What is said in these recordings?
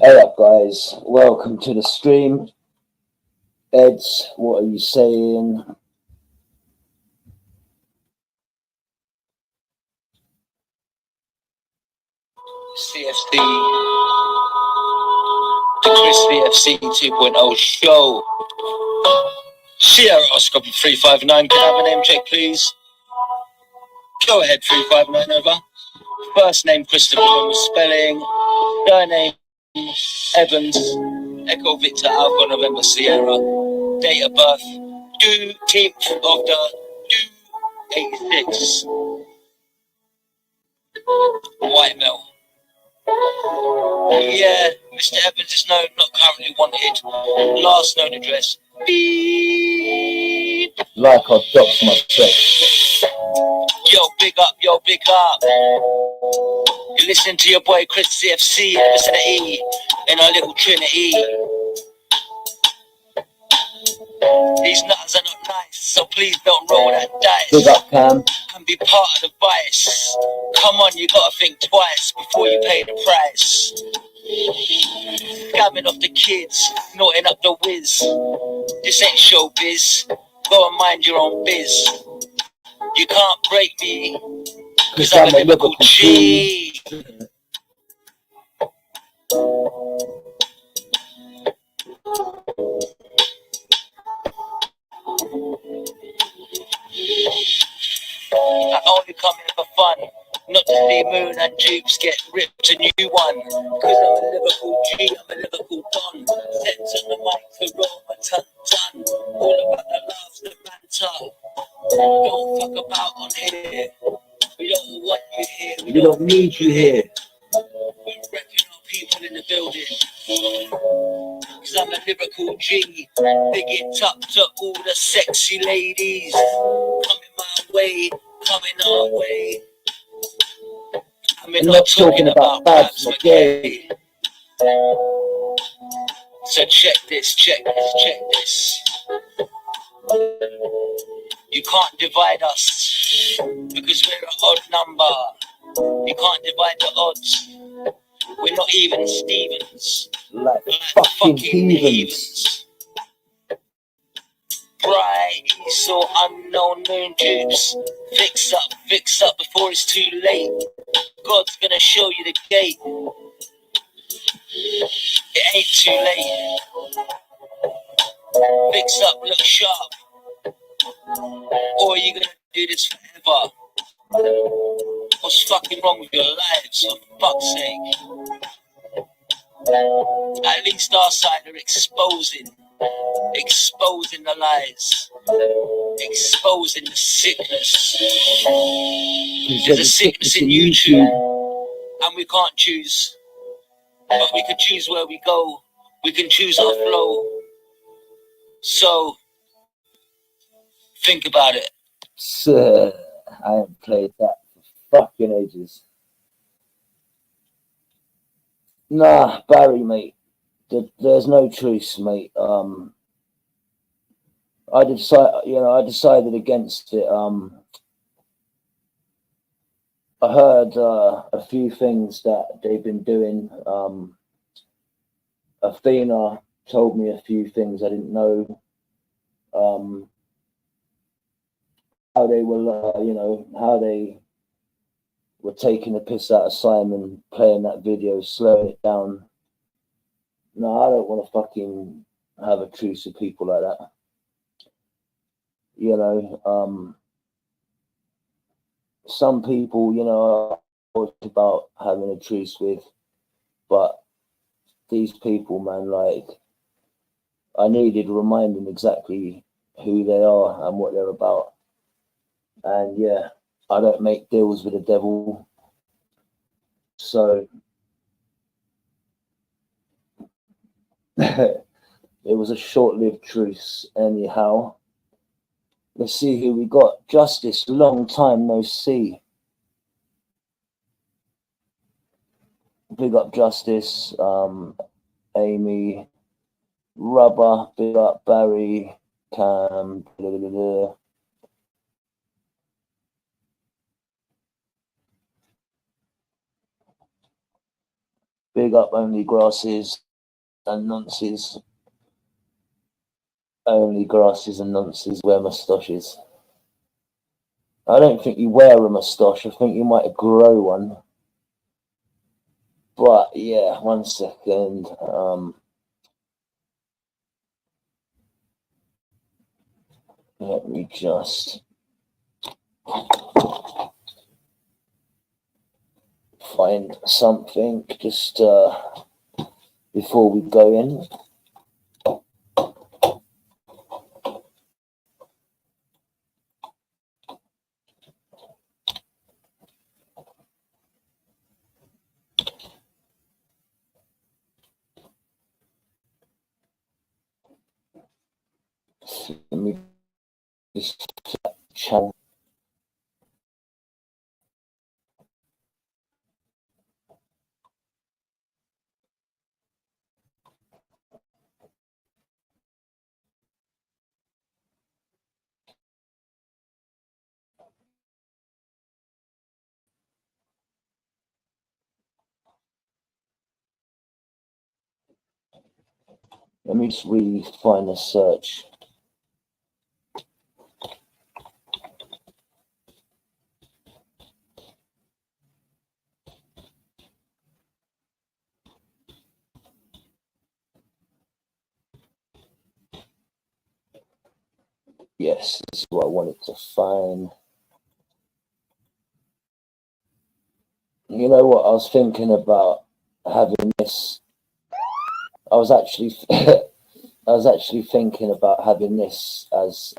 Hey up guys, welcome to the stream. Eds, what are you saying? CFC, the Chris CFC 2.0 show. Sierra Oscar 359, can I have a name check please? Go ahead 359, over. First name Christopher with spelling, surname Evans, Echo Victor Alpha November Sierra, date of birth 2th of the 286, white male. Yeah, Mr. Evans is known, not currently wanted. Last known address. Beep. Like I've doxed myself. Yo, big up, yo, big up. You're listening to your boy Chris CFC, vicinity, in our little Trinity. These nutters are not nice, so please don't roll that dice. Big up, Cam. And be part of the vice. Come on, you gotta think twice before you pay the price. Scamming off the kids, knotting up the whiz. This ain't showbiz. Go and mind your own biz. You can't break me, cause I'm a Liverpool G. I only come here for fun, not to see Moon and Dupes get ripped a new one. Cause I'm a Liverpool G, I'm a Liverpool Don. Sets on the mic to roll my ton. All about the laughs, the banter. Don't fuck about on here. We don't want you here. We don't need you here. We're repping our people in the building. Cause I'm a lyrical G. Big it up to all the sexy ladies. Coming my way, coming our way. I mean, not talking about Babs McGay. So check this. You can't divide us because we're an odd number. You can't divide the odds. We're not even Stevens. Like fucking heathens. Bright, so unknown moon dupes. Fix up before it's too late. God's gonna show you the gate. It ain't too late. Fix up, look sharp. Or are you gonna do this forever? What's fucking wrong with your lives, for fuck's sake? At least our side are exposing the lies, exposing the sickness. There's a sickness in YouTube, and we can't choose, but we can choose where we go. We can choose our flow. So think about it. Sir, I haven't played that for fucking ages. Nah, Barry, mate. There's no truce, mate. I decided against it. I heard a few things that they've been doing. Athena told me a few things I didn't know. How they were, how they were taking the piss out of Simon, playing that video, slowing it down. No, I don't want to fucking have a truce with people like that. Some people, are about having a truce with, but these people, man, like, I needed reminding exactly who they are and what they're about. And yeah, I don't make deals with the devil. So it was a short-lived truce anyhow. Let's see who we got. Justice, long time no see. Big up Justice, Amy, Rubber, big up Barry, Cam, blah, blah, blah. Big up only grasses and nonces. Only grasses and nonces wear moustaches. I don't think you wear a moustache. I think you might grow one. But yeah, 1 second. Let me just find something just before we go in. Let me just channel. Let me just really find a search. Yes, this is what I wanted to find. You know what? I was thinking about having this. I was actually, I was actually thinking about having this as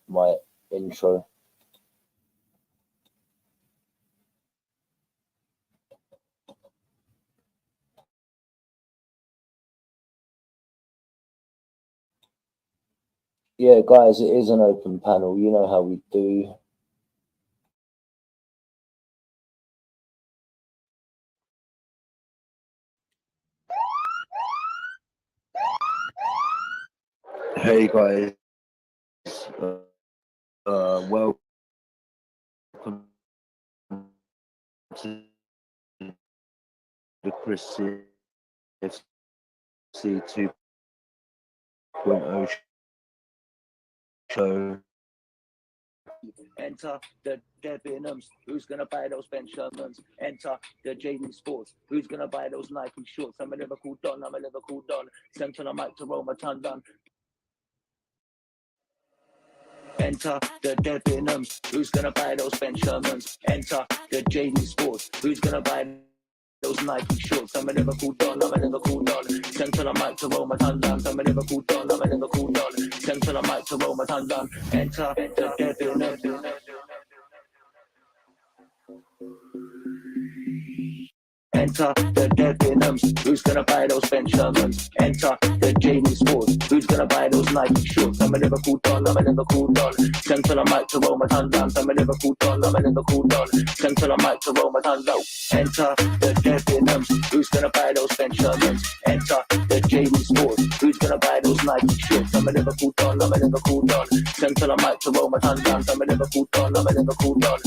my intro. Yeah, guys, it is an open panel. You know how we do. Hey guys, welcome to the Chris CFC 2.0 show. Enter the Debenhams. Who's gonna buy those Ben Shermans? Enter the JD Sports. Who's gonna buy those Nike shorts? I'm a Liverpool Don. I'm a Liverpool Don. Sent to the mic to Roma Tundan. Enter the Debenhams. Who's gonna buy those Ben Shermans? Enter the JD Sports. Who's gonna buy those Nike shorts? I'm a Liverpool Don. I'm a Liverpool Don. Sent to the mic to Roma Tundan. I'm a Liverpool Don. I'm a Liverpool Don. Sent to the mic to Roma Tundan. Enter the Debenhams. Enter the Debenhams. Who's gonna buy those Ben Shermans? Enter the JD Sports. Who's gonna buy those Nike shorts? I'm a Liverpool Don. I'm a Liverpool Don. Sent to the mic to Roma Tundan. I'm a Liverpool Don. I'm a Liverpool Don. Sent to the mic to Roma Tundan. Enter the Debenhams. Who's gonna buy those Ben Shermans? Enter the JD Sports. Who's gonna buy those Nike shorts? I'm a Liverpool Don. I'm a Liverpool Don. Sent to the mic to Roma Tundan. I'm a Liverpool Don. I'm a Liverpool Don.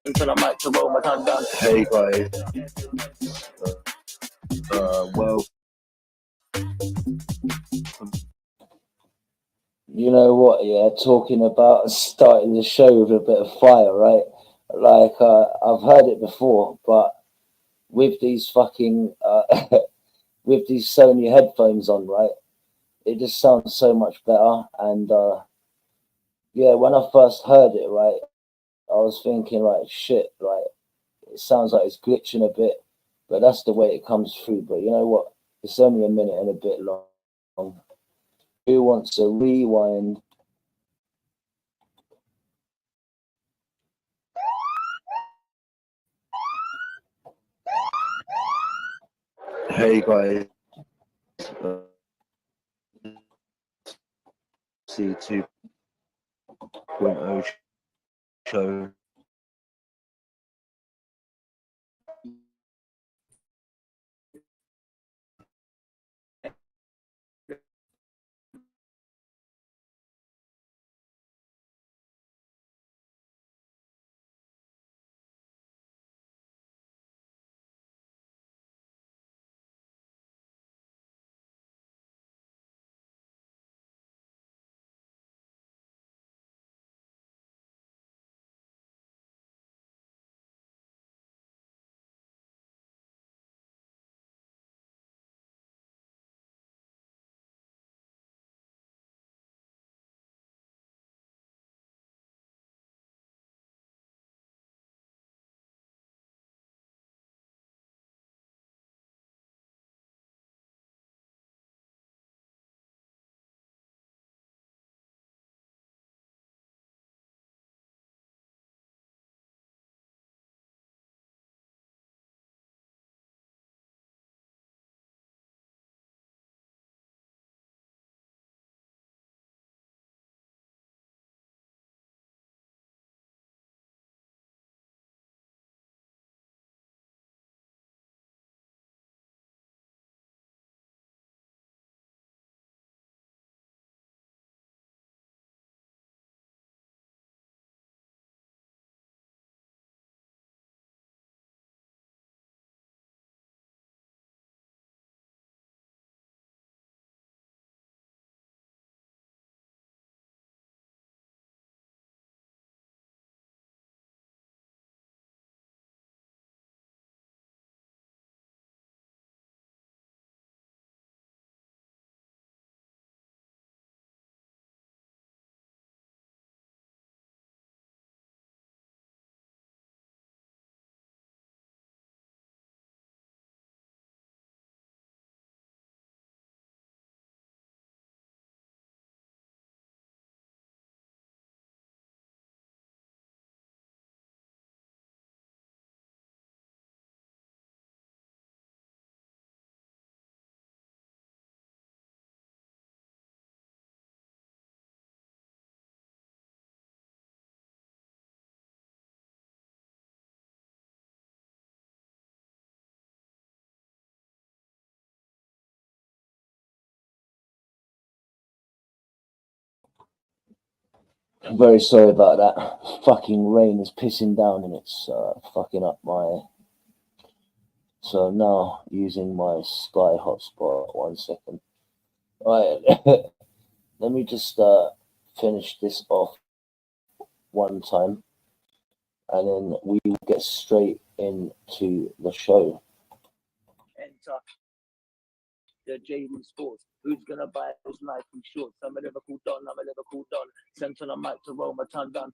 Until I mic to roll my tongue down. Hey guys, well, you know what? Yeah, talking about starting the show with a bit of fire, right? Like I've heard it before, but with these fucking with these Sony headphones on, right? It just sounds so much better. And yeah, when I first heard it, right, I was thinking, like, shit, like. It sounds like it's glitching a bit, but that's the way it comes through. But you know what? It's only a minute and a bit long. Who wants a rewind? Hey guys, C 2.0 show. I'm very sorry about that. Fucking rain is pissing down and it's fucking up my. So now using my Sky hotspot. 1 second. All right, let me just finish this off one time, and then we will get straight into the show. Enter the JD Sports. Who's gonna buy those Nike shorts? I'm a Liverpool Don. I'm a Liverpool Don. Sent on a mic to Roma Tundan.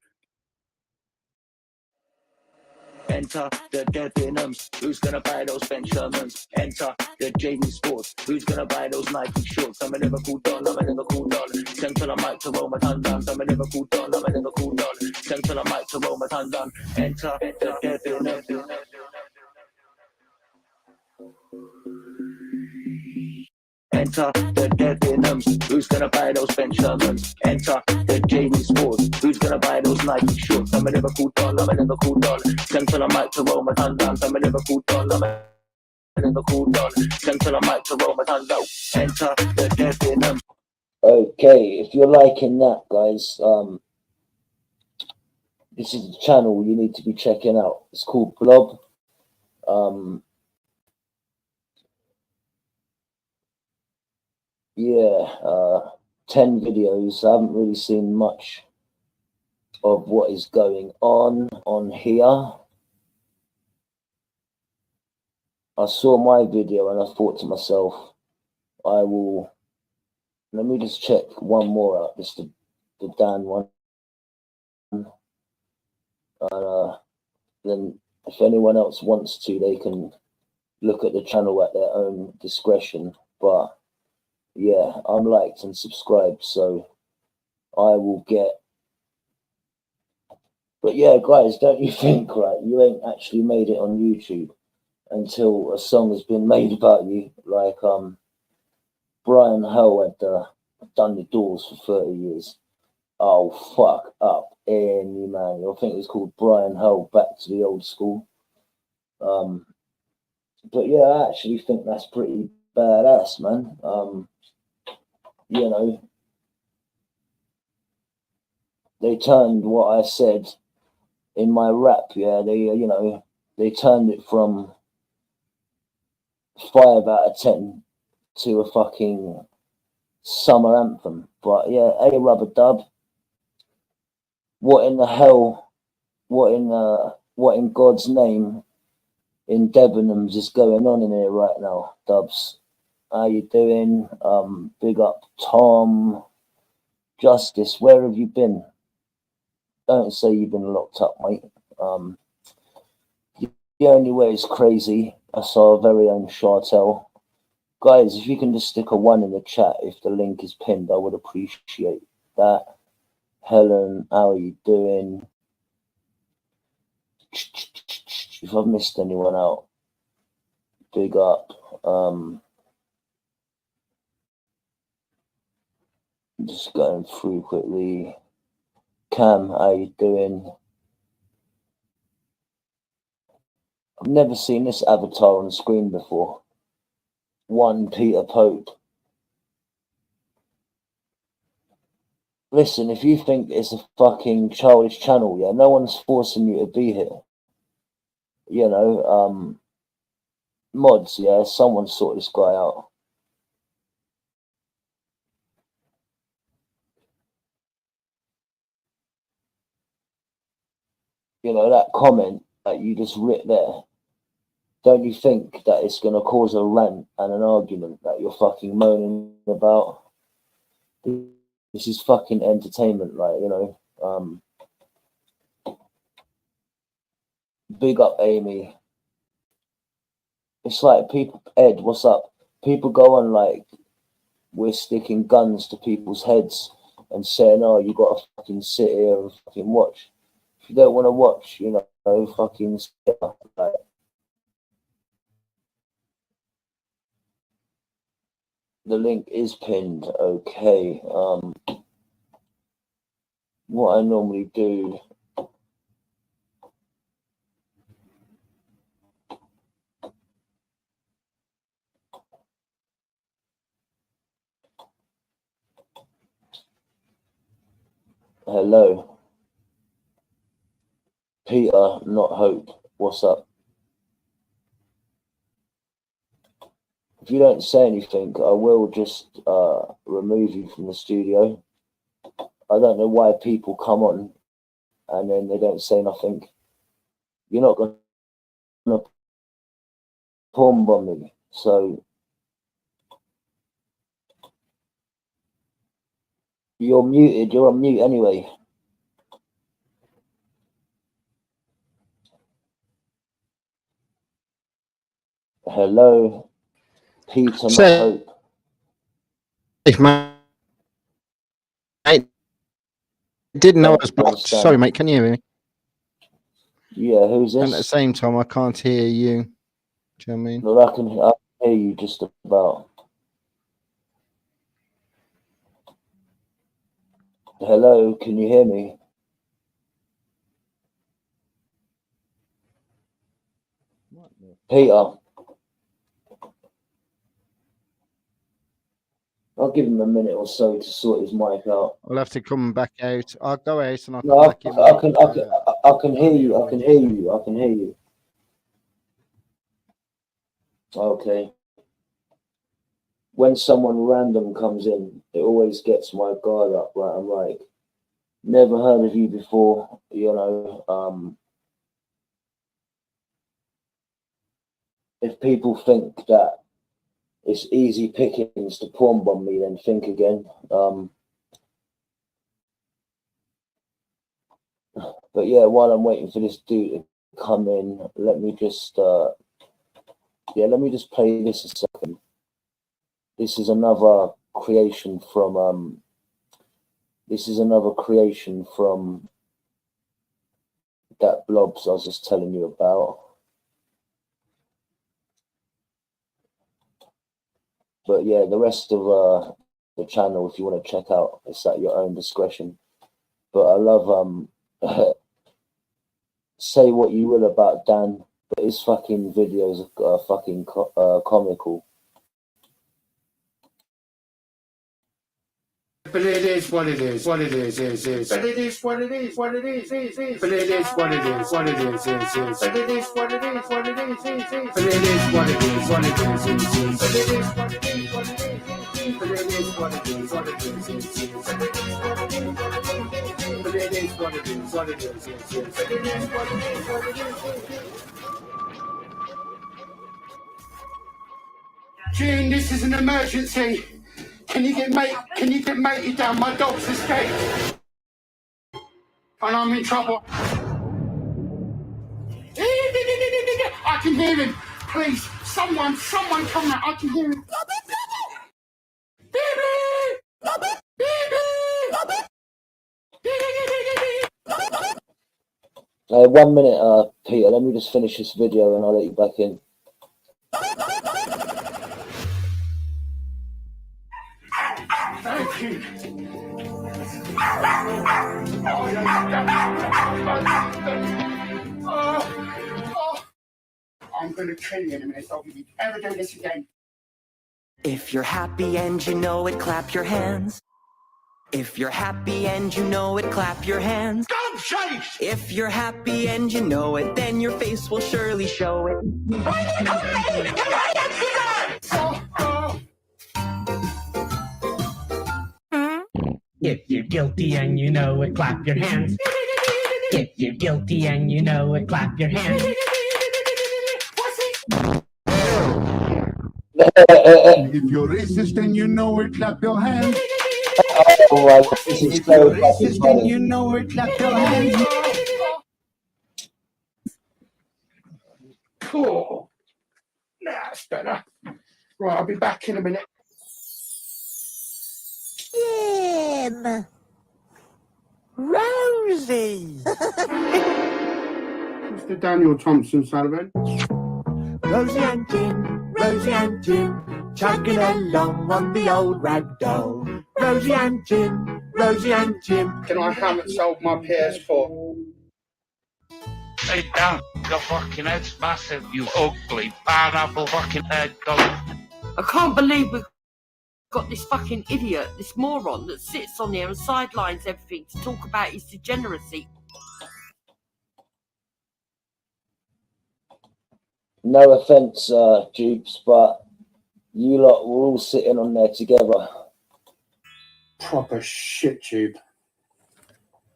Enter the Debenhams. Who's gonna buy those Ben Shermans? Enter the JD Sports. Who's gonna buy those Nike shorts? I'm a Liverpool Don. I'm a Liverpool Don. Sent on a mic to Roma Tundan. I'm a Liverpool Don. I'm a Liverpool Don. Sent on a mic to Roma Tundan. Enter the Debenhams. Enter the Debenhams. Who's gonna buy those Ben Shermans? Enter the JD Sports. Who's gonna buy those Nike shorts? I'm a Liverpool Don. I'm a Liverpool Don. Sent on a mic to Roma Tundan. I'm a Liverpool Don. I'm a Liverpool Don. Sent on a mic to Roma Tundan. Enter the Debenhams. Okay, if you're liking that, guys, this is the channel you need to be checking out. It's called Blob. 10 videos. I haven't really seen much of what is going on here. I saw my video and I thought to myself, let me just check one more out, just the Dan one. Then if anyone else wants to, they can look at the channel at their own discretion. But yeah, I'm liked and subscribed, so I will get. But yeah, guys, don't you think, right, you ain't actually made it on YouTube until a song has been made about you? Like Brian Hell had done the Doors for 30 years. Oh, fuck up any man. I think it was called Brian Hell, Back to the Old School. But yeah, I actually think that's pretty badass, man. You know, they turned what I said in my rap, yeah, they turned it from 5 out of 10 to a fucking summer anthem. But yeah, hey, Rubber Dub, what in the hell, what in God's name in Debenhams is going on in here right now, Dubs? How you doing? Big up Tom. Justice, where have you been? Don't say you've been locked up, mate. The only way is crazy. I saw our very own Chartel. Guys, if you can just stick a 1 in the chat if the link is pinned, I would appreciate that. Helen, how are you doing? If I've missed anyone out, big up. Just going through quickly. Cam, how you doing? I've never seen this avatar on screen before. One Peter Pope. Listen, if you think it's a fucking childish channel, yeah, no one's forcing you to be here. You know, mods, yeah, someone sort this guy out. You know, that comment that you just writ there, don't you think that it's going to cause a rant and an argument that you're fucking moaning about? This is fucking entertainment, like, you know. Big up, Amy. It's like people, Ed, what's up? People go on like, we're sticking guns to people's heads and saying, oh, you got to fucking sit here and fucking watch. If you don't want to watch, you know, fucking sit up, like. The link is pinned, okay. What I normally do, Hello. Peter, not Hope. What's up? If you don't say anything, I will just remove you from the studio. I don't know why people come on and then they don't say nothing. You're not going to porn bomb me. So you're muted. You're on mute anyway. Hello. Peter, not Hope. Mate, didn't know I was blocked. Sorry, mate. Can you hear me? Yeah, who's this? And at the same time, I can't hear you. Do you know what I mean? Well, I can hear you just about. Hello, can you hear me? Peter. I'll give him a minute or so to sort his mic out. I'll have to come back out. I'll go out and I'll No, come back in. I can hear you. I can hear you. I can hear you. Okay. When someone random comes in, it always gets my guard up, right? I'm like, never heard of you before, you know. If people think that it's easy pickings to porn bomb me, then think again. But yeah, while I'm waiting for this dude to come in, let me just play this a second. This is another creation from that blobs I was just telling you about. But yeah, the rest of the channel, if you want to check out, it's at your own discretion. But I love say what you will about Dan, but his fucking videos are fucking comical. But it is what it is, what it is. But it is what it is, what it is. But it is what it is, what it is. But it is what it is, what it is. But it is what it is, what it is. But it is what it is, what it is. But it is what it is, what it is. But it is what it is, what it is. But it is what it is, what it is. Gene, this is an emergency. Can you get matey down? My dog's escaped. And I'm in trouble. I can hear him. Please, someone come out. I can hear him. Baby! 1 minute, Peter. Let me just finish this video and I'll let you back in. Thank you. I'm going to kill you in a minute. So if you ever do this again. If you're happy and you know it, clap your hands. If you're happy and you know it, clap your hands. Don't shake! If you're happy and you know it, then your face will surely show it. If you're guilty and you know it, clap your hands. If you're guilty and you know it, clap your hands. If you're racist and you know it, clap your hands. If you're racist and you know it, clap your hands. Cool. That's better. Right, I'll be back in a minute. Jim! Rosie! Mr. Daniel Thompson Sullivan. Rosie and Jim, chugging along on the old rag doll. Rosie and Jim. Can I haven't sold my PS4? Hey Dan, your fucking head's massive, you ugly pineapple fucking head dog. I can't believe we got this fucking idiot, this moron that sits on there and sidelines everything to talk about his degeneracy. No offence, Dupes, but you lot were all sitting on there together. Proper shit tube.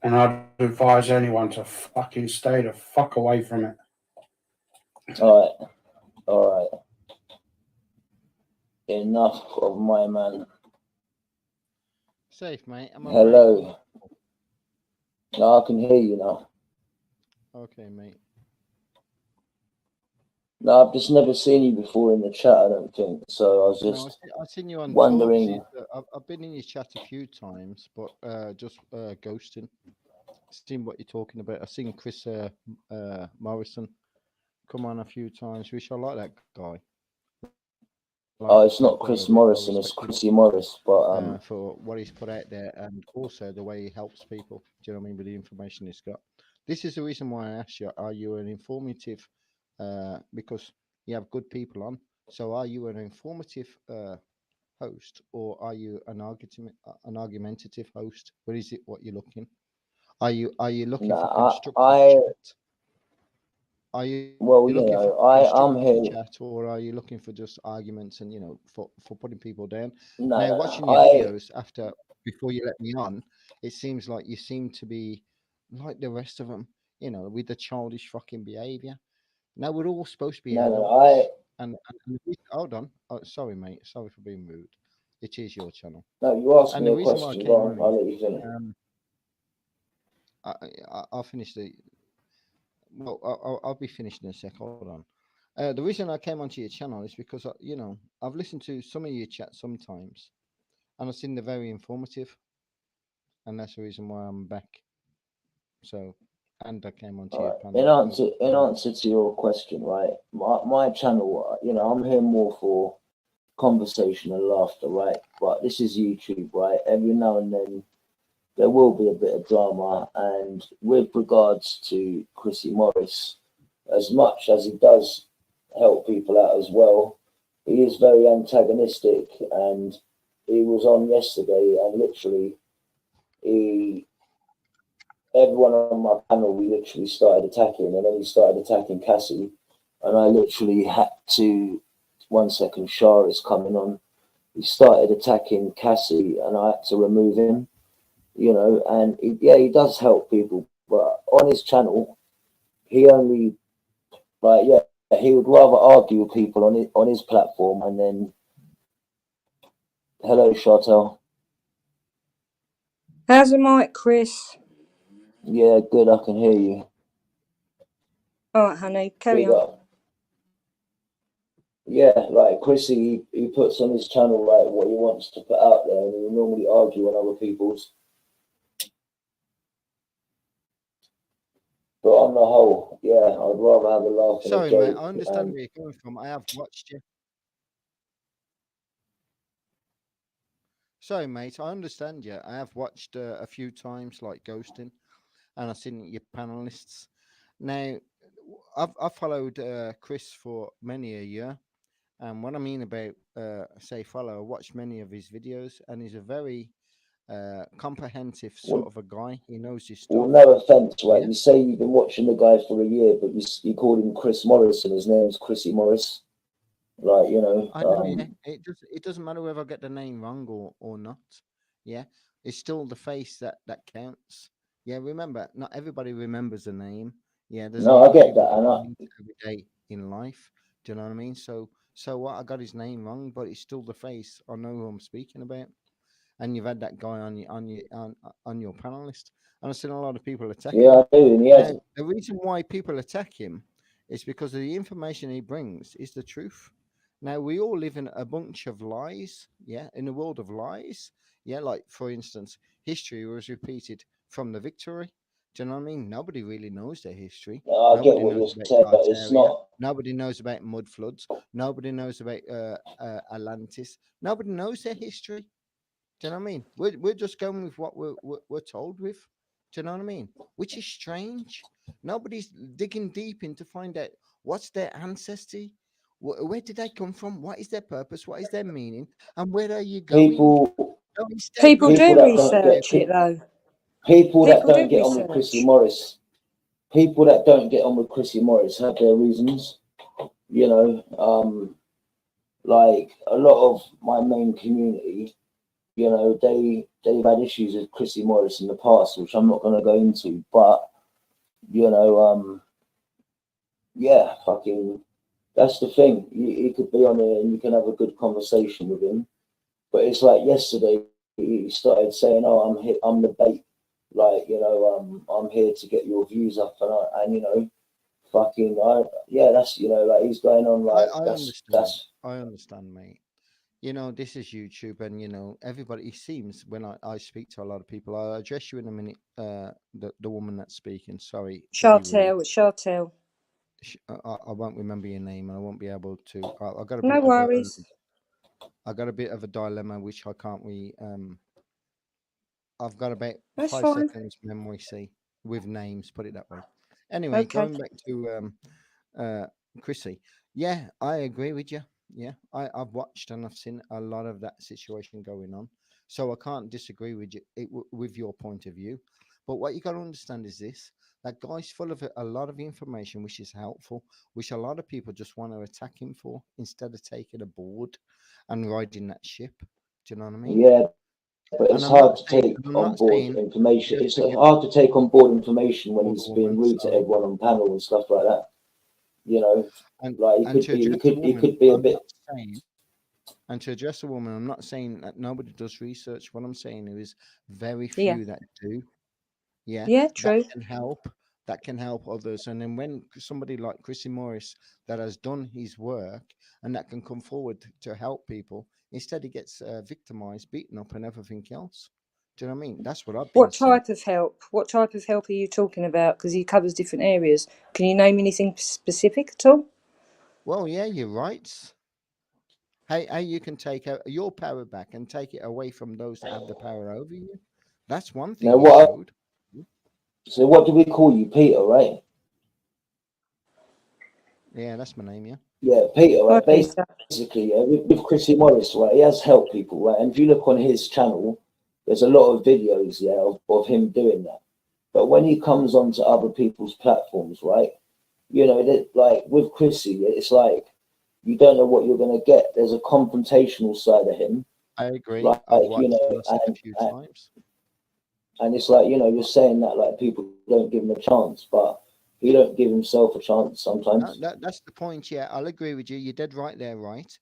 And I'd advise anyone to fucking stay the fuck away from it. All right. Enough of my man. Safe, mate. Hello. No, I can hear you now. Okay, mate. No, I've just never seen you before in the chat, I don't think. So I was just I've seen you on wondering. I've been in your chat a few times, but just ghosting. Seen what you're talking about. I've seen Chris Morrison come on a few times, which I like that guy. It's not Chris Morrison, it's Chrissy Morris, but for what he's put out there, and also the way he helps people. Do you know what I mean? With the information he's got. This is the reason why I asked you: are you an informative? Because you have good people on. So, are you an informative host, or are you an argumentative host? What is it? What you're looking? Are you looking for constructive chat? Are you looking for I'm here. chat, or are you looking for just arguments and for putting people down? No, watching your videos before you let me on, it seems like you seem to be like the rest of them, with the childish fucking behavior. Now we're all supposed to be adults. And hold on. Oh, sorry, mate. Sorry for being rude. It is your channel. No, you asked me a question. I'll let you finish. I'll finish the. Well, I'll be finished in a sec. Hold on. The reason I came onto your channel is because I've listened to some of your chats sometimes, and I've seen they're very informative, and that's the reason why I'm back. So, and I came onto your panel. In answer to your question, right? My channel, I'm here more for conversation and laughter, right? But this is YouTube, right? Every now and then there will be a bit of drama, and with regards to Chrissy Morris, as much as he does help people out as well, he is very antagonistic, and he was on yesterday, and literally everyone on my panel, we literally started attacking, and then he started attacking Cassie, and I literally had to, 1 second, Shah is coming on, he started attacking Cassie, and I had to remove him. And he does help people, but on his channel, he only, he would rather argue with people on his platform, and then, hello, Chantal. How's the mic, Chris? Yeah, good, I can hear you. All right, honey, carry on. Yeah, like Chrissy, he puts on his channel what he wants to put out there, and he will normally argue on other people's. But on the whole, yeah, I'd rather have a laugh. Sorry, mate, I understand where you're coming from. I have watched you. Sorry, mate, I understand you. I have watched a few times, like ghosting, and I've seen your panelists. Now, I've followed Chris for many a year, and what I mean about say follow, I watched many of his videos, and he's a very comprehensive sort of a guy. He knows his stuff. Well, no offense, right? Yeah. You say you've been watching the guy for a year, but you call him Chris Morrison. His name's Chrissy Morris. Like, I know, yeah. It doesn't matter whether I get the name wrong or not. Yeah, it's still the face that counts. Yeah, remember, not everybody remembers a name. Yeah, there's I get that. Every day in life. Do you know what I mean? So what? I got his name wrong, but it's still the face. I know who I'm speaking about. And you've had that guy on your panel list, and I've seen a lot of people attack him. Yeah, I do. Now, the reason why people attack him is because of the information he brings is the truth. Now, we all live in a bunch of lies, yeah, in a world of lies, yeah. Like, for instance, history was repeated from the victory. Do you know what I mean? Nobody really knows their history. I get what you're saying, but it's not. Nobody knows about mud floods. Nobody knows about Atlantis. Nobody knows their history. Do you know what I mean? We're just going with what we're told with. Do you know what I mean? Which is strange. Nobody's digging deep in to find out what's their ancestry, Where did they come from? What is their purpose? What is their meaning? And where are you going? People, No, instead, People bring do people that don't get research it though. people that People don't do get on with Chrissy research. Morris. People that don't get on with Chrissy Morris have their reasons. You know, like a lot of my main community, you know, they've had issues with Chrissy Morris in the past, which I'm not going to go into. But you know, yeah, fucking, that's the thing. He could be on there and you can have a good conversation with him. But it's like yesterday, he started saying, "Oh, I'm the bait. Like, you know, I'm here to get your views up." And you know, fucking, yeah, that's, you know, like he's going on like I understand. that's I understand, mate. You know, this is YouTube, and you know, everybody. It seems when I speak to a lot of people, I'll address you in a minute. The woman that's speaking. Sorry to be rude. Chantel, it's Chantel. I won't remember your name, and I won't be able to. I got a No bit of a. worries. I got a bit of a dilemma which I can't really. I've got about That's 5 seconds memory, see, with names. Put it that way. Anyway, okay. going back to Chrissy. Yeah, I agree with you. Yeah, I've watched and I've seen a lot of that situation going on. So I can't disagree with you with your point of view. But what you got to understand is this: that guy's full of a lot of information which is helpful, which a lot of people just want to attack him for instead of taking a board and riding that ship. Do you know what I mean? yeah. But And it's hard to take I'm on not board saying information. just It's to get hard to take on board information when all he's the being woman. rude to Sorry, everyone on panel and stuff like that. You know, and like and to address a he woman, could be a I'm bit. not saying. And to address a woman, I'm not saying that nobody does research. What I'm saying is very Yeah. few that do. Yeah, Yeah, that true. can help. That can help others. And then when somebody like Chrissy Morris that has done his work and that can come forward to help people, instead he gets victimized, beaten up, and everything else. Do you know what I mean? That's what I've been What saying. type of help? What type of help are you talking about? Because he covers different areas. Can you name anything specific at all? Well, yeah, you're right. How you can take your power back and take it away from those that have the power over you. That's one Now, thing he showed. so what do we call you, Peter? Right? Yeah, that's my name. Yeah. Yeah, Peter. Hi, Right? Peter. Basically, yeah, with Chrissy Morris, right? He has helped people, right? And if you look on his channel, there's a lot of videos, yeah, of him doing that. But when he comes onto other people's platforms, right? You know, that like with Chrissy, it's like you don't know what you're gonna get. There's a confrontational side of him, I agree. like I've you watched and know, I've seen a few times. and it's like, you know, you're saying that like people don't give him a chance, but he don't give himself a chance sometimes. That's the point. Yeah, I'll agree with you. You're dead right there, right?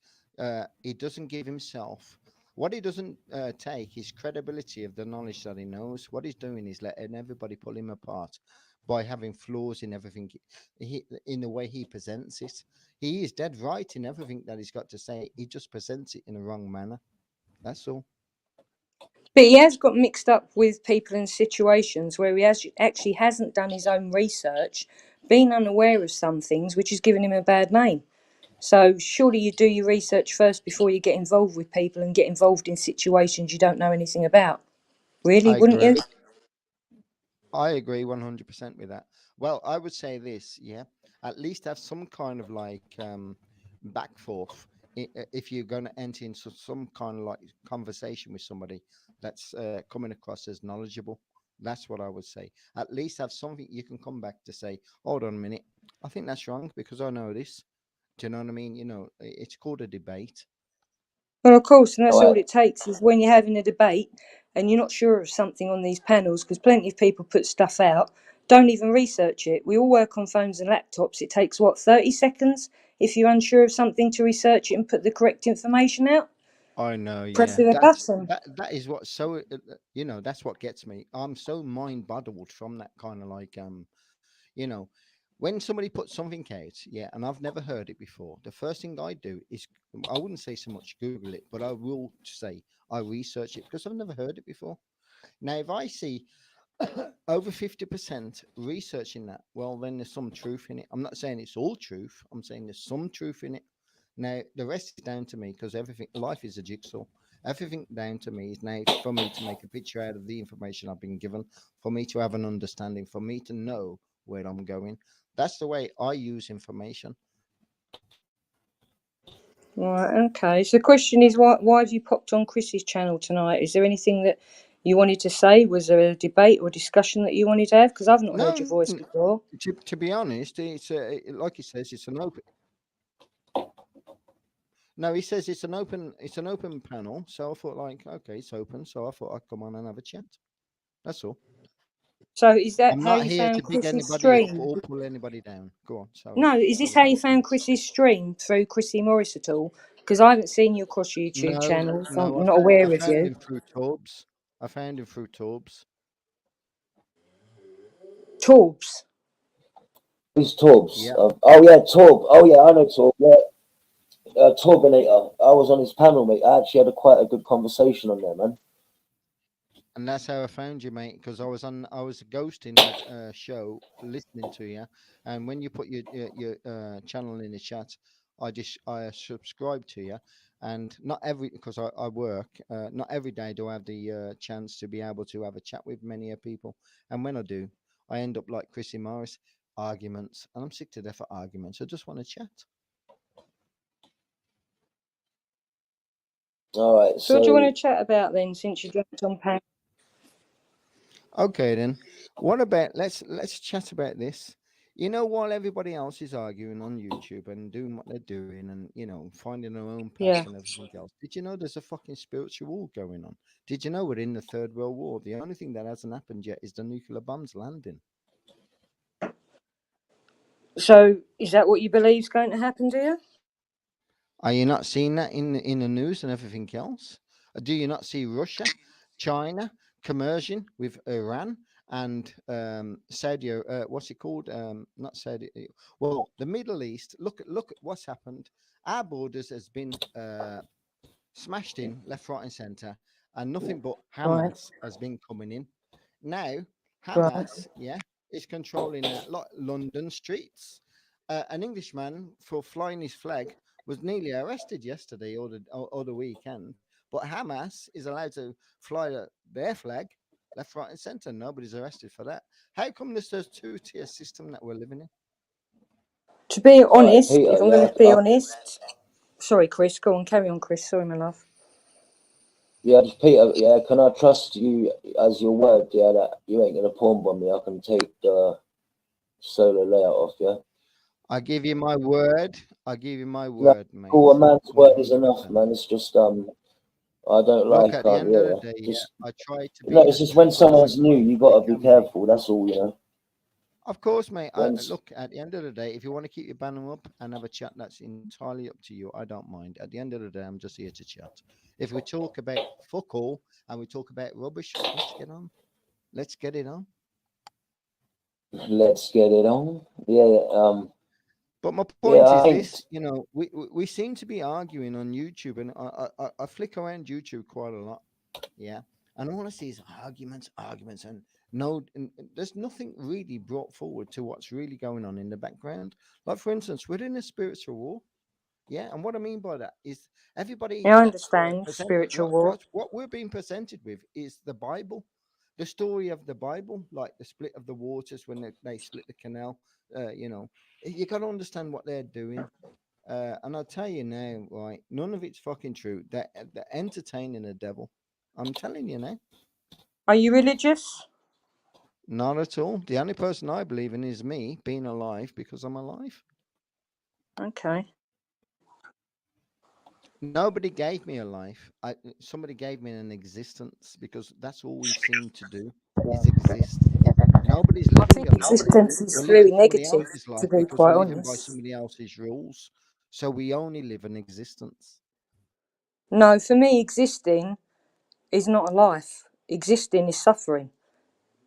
He doesn't give himself. What he doesn't take is credibility of the knowledge that he knows. What he's doing is letting everybody pull him apart by having flaws in everything, in the way he presents it. He is dead right in everything that he's got to say. He just presents it in a wrong manner. That's all. But he has got mixed up with people in situations where he actually hasn't done his own research, been unaware of some things, which has given him a bad name. So surely you do your research first before you get involved with people and get involved in situations you don't know anything about. Really, I wouldn't you? agree. I agree 100% with that. Well, I would say this, yeah. At least have some kind of like back forth if you're going to enter into some kind of like conversation with somebody that's coming across as knowledgeable. That's what I would say. At least have something you can come back to say, hold on a minute. I think that's wrong because I know this. Do you know what I mean? You know, it's called a debate. Well, of course, and All that's all right. it takes is when you're having a debate and you're not sure of something on these panels, because plenty of people put stuff out, don't even research it. We all work on phones and laptops. It takes, what, 30 seconds if you're unsure of something to research it and put the correct information out? I know, Press yeah. with a button. That is what so you know, that's what gets me. I'm so mind boggled from that kind of like you know, when somebody puts something out, yeah, and I've never heard it before, the first thing I do is I wouldn't say so much Google it, but I will say I research it because I've never heard it before. Now, if I see over 50% researching that, well, then there's some truth in it. I'm not saying it's all truth. I'm saying there's some truth in it. Now, the rest is down to me because everything, life is a jigsaw. Everything down to me is now for me to make a picture out of the information I've been given, for me to have an understanding, for me to know where I'm going. That's the way I use information. Right, okay. So the question is, why have you popped on Chris's channel tonight? Is there anything that you wanted to say? Was there a debate or discussion that you wanted to have? Because I've not heard your No, voice before. to be honest, it's like he says, it's an open. No, he says it's an open panel. So I thought, like, okay, it's open. So I thought I'd come on and have a chat. That's all. So is that I'm how not you here to found big Chris's anybody up stream? or pull anybody down. Go on, sorry. No, is this how you found Chris's stream, through Chrissy Morris at all? Because I haven't seen you across your YouTube channel, so No, I'm not aware I of found you. him through Torbs. I found him through Torbs. Torbs. Who's Torbs? Yeah. Oh yeah, Torb. Oh yeah, I know Torb. Yeah, Torbinator. I was on his panel, mate. I actually had quite a good conversation on there, man. And that's how I found you, mate. Because I was ghosting that show, listening to you, and when you put your channel in the chat, I subscribe to you, and not every because I work, not every day do I have the chance to be able to have a chat with many people, and when I do, I end up like Chrissy Morris, arguments, and I'm sick to death of arguments. I just want to chat. All right. So what do you want to chat about then, since you jumped on panel? Okay then. What about let's chat about this. You know, while everybody else is arguing on YouTube and doing what they're doing and, you know, finding their own path Yeah. and everything else, did you know there's a fucking spiritual war going on? Did you know we're in the Third World War? The only thing that hasn't happened yet is the nuclear bombs landing. So is that what you believe is going to happen, do you? Are you not seeing that in the news and everything else? Do you not see Russia, China commercial with Iran and Saudi? What's it called? Not Saudi. Well, the Middle East. Look at what's happened. Our borders has been smashed in left, right, and centre, and nothing but Hamas has been coming in. Now Hamas, is controlling London streets. An Englishman for flying his flag was nearly arrested yesterday or the weekend. But Hamas is allowed to fly their flag left, right, and centre. Nobody's arrested for that. How come there's a two-tier system that we're living in? To be honest, Peter, if I'm going to be honest, sorry, Chris, go on, carry on, Chris. Sorry, my love. Yeah, Peter. Yeah, can I trust you as your word? Yeah, that you ain't gonna pawn bomb me. I can take the solar layout off. Yeah. I give you my word. I give you my word, mate. Cool, a man's word is 100%. enough, man. It's just I don't Look, like at the end of the day, just, I try to be. no, it's just when someone's new, you gotta be careful. That's all, you know. Of course, mate. When's- Look, at the end of the day, if you want to keep your banner up and have a chat, that's entirely up to you. I don't mind. At the end of the day, I'm just here to chat. If we talk about fuck all and we talk about rubbish, let's get on. Let's get it on. Let's get it on. Yeah. But my point Yeah, is this: you know, we seem to be arguing on YouTube, and I flick around YouTube quite a lot. Yeah, and all I see is arguments, and no, and there's nothing really brought forward to what's really going on in the background. Like, for instance, we're in a spiritual war. Yeah, and what I mean by that is everybody Yeah, I that's understand spiritual war. what we're being presented with is the Bible, the story of the Bible, like the split of the waters when they split the canal. You know, you got to understand what they're doing. And I'll tell you now, right? None of it's fucking true. They're entertaining the devil. I'm telling you now. Are you religious? Not at all. The only person I believe in is me being alive because I'm alive. Okay. Nobody gave me a life. Somebody gave me an existence because that's all we seem to do is exist. Nobody's I living think your life. existence is We're very living somebody negative, else's to life be because quite we're living by honest. somebody else's rules. So we only live an existence. No, for me, existing is not a life. Existing is suffering.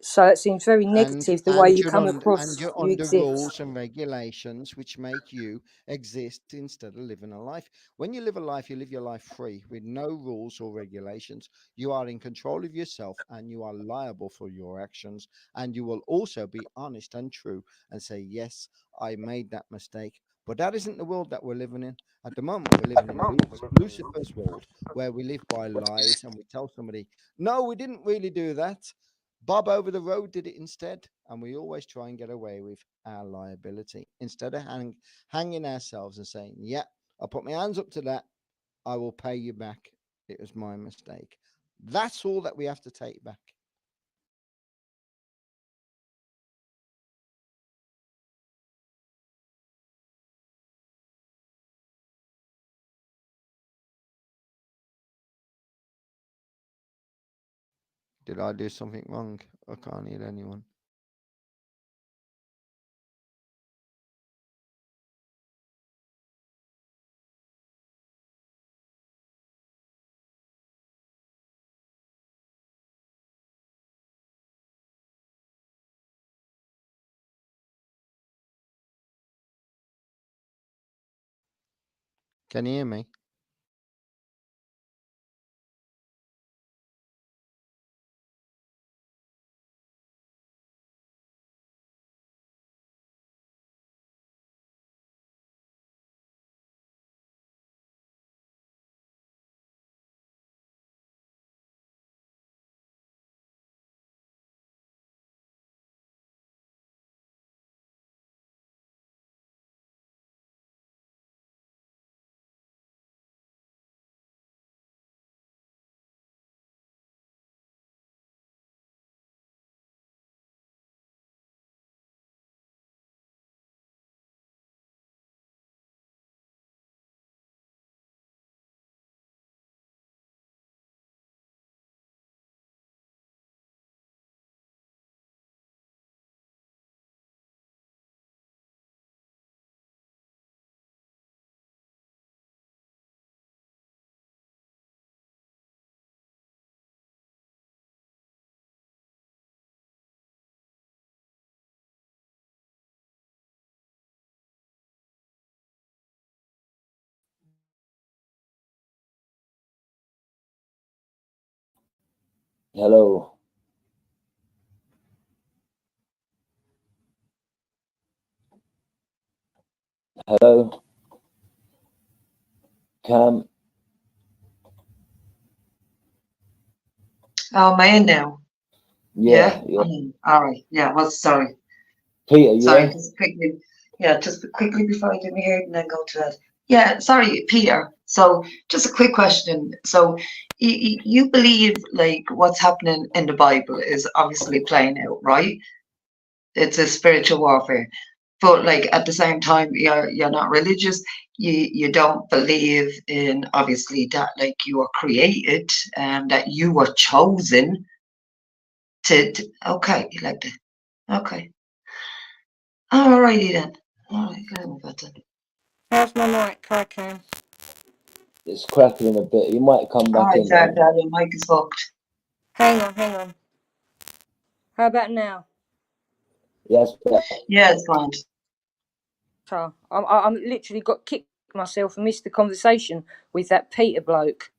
So it seems very negative the way you come across You're you under exist. rules and regulations which make you exist instead of living a life. When you live a life, you live your life free with no rules or regulations. You are in control of yourself and you are liable for your actions. And you will also be honest and true and say, yes, I made that mistake. But that isn't the world that we're living in. At the moment, we're living in Lucifer's world, where we live by lies and we tell somebody, no, we didn't really do that. Bob over the road did it instead, and we always try and get away with our liability instead of hanging ourselves and saying, "Yeah, I put my hands up to that. I will pay you back. It was my mistake. That's all that we have to take back. Did I do something wrong? I can't hear anyone. Can you hear me? Hello. Hello. Cam. Oh, am I in now? Yeah. All right. Yeah. Well, sorry. Peter, you Sorry. there? Just quickly. Yeah. Just quickly before I do my hair and then go to that. Yeah. Sorry, Peter. So just a quick question. So you believe like what's happening in the Bible is obviously playing out, right? It's a spiritual warfare. But like at the same time, you're not religious. You don't believe in obviously that like you were created and that you were chosen to okay, you like that. Okay. Alrighty then. Alright, go with that then. How's my mic cracking? It's crackling a bit. You might come back Alright, in sorry, though. your mic is fucked. Hang on. How about now? Yes. Yeah, it's fine. So I'm literally got kicked myself and missed the conversation with that Peter bloke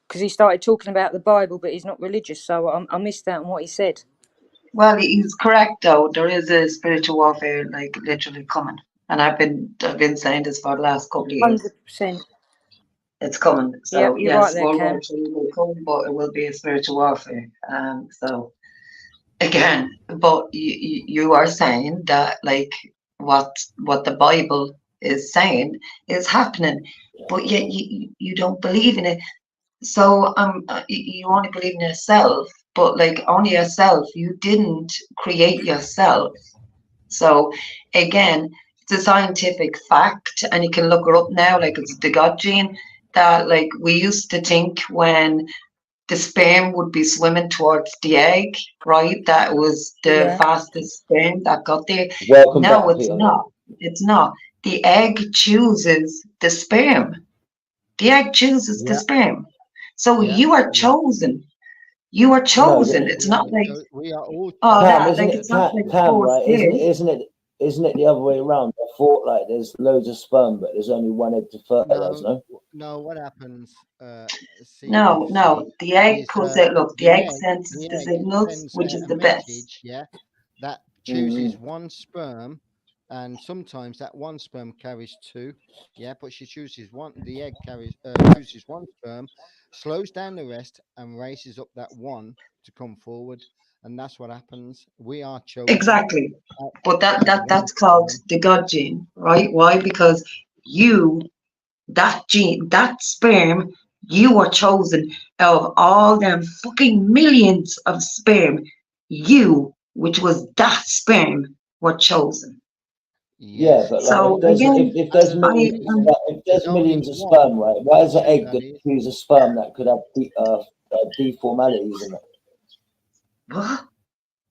because he started talking about the Bible, but he's not religious, so I missed out on what he said. Well, he's correct though. There is a spiritual warfare like literally coming. And I've been saying this for the last couple of years. 100%. It's coming. So Yep, you're yes, right there, World Cam. War III will come, but it will be a spiritual warfare. So again, but you are saying that like what the Bible is saying is happening, but yet you don't believe in it. So you only believe in yourself, but like only yourself. You didn't create yourself. So again, it's a scientific fact, and you can look it up now. Like it's the God gene that like we used to think when the sperm would be swimming towards the egg, right? That was the fastest sperm that got there. Welcome No, back, it's Peter. not. It's not. The egg chooses the sperm. The egg chooses the sperm. So you are chosen. You are chosen. It's not like We are all. Cam, that. isn't Like it it's not like Cam, forced right? here. Isn't it the other way around? I thought like there's loads of sperm, but there's only one egg to fertilize, no? No, what happens? No, CFC the egg is goes out. Look, the egg sends the the egg signals, sends which is a the best. message, that chooses one sperm, and sometimes that one sperm carries two, but she chooses one. The egg chooses one sperm, slows down the rest, and races up that one to come forward, and that's what happens. We are chosen. Exactly. But that's called the God gene, right? Why? Because you, that gene, that sperm, you were chosen out of all them fucking millions of sperm. You, which was that sperm, were chosen. Yeah, Yes, but like So again, if there's millions Daddy, if there's there's only millions of one sperm, right? Why is an percent, egg going Daddy. to choose a sperm that could have deformalities in it? what?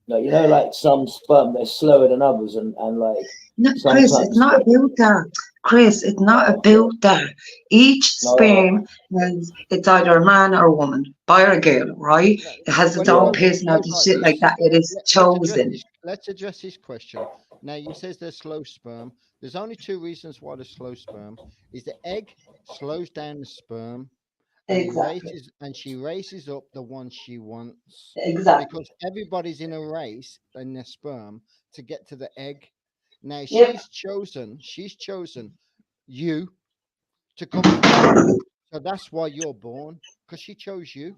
No, you know, like some sperm they're slower than others, and like No, Chris, it's sometimes not about that. Chris, it's not about that. Each no, sperm has, it's either a man or a woman, boy or a girl, right? No, It has its well, it own yeah. goes personality, like shit like this. that. It is chosen. Let's address this question. Now, you says there's slow sperm. There's only two reasons why there's slow sperm. Is the egg slows down the sperm, and Exactly. she raises up the one she wants, Exactly. because everybody's in a race in the sperm to get to the egg. Now Yep. she's chosen you to come forward. So that's why you're born, because she chose you.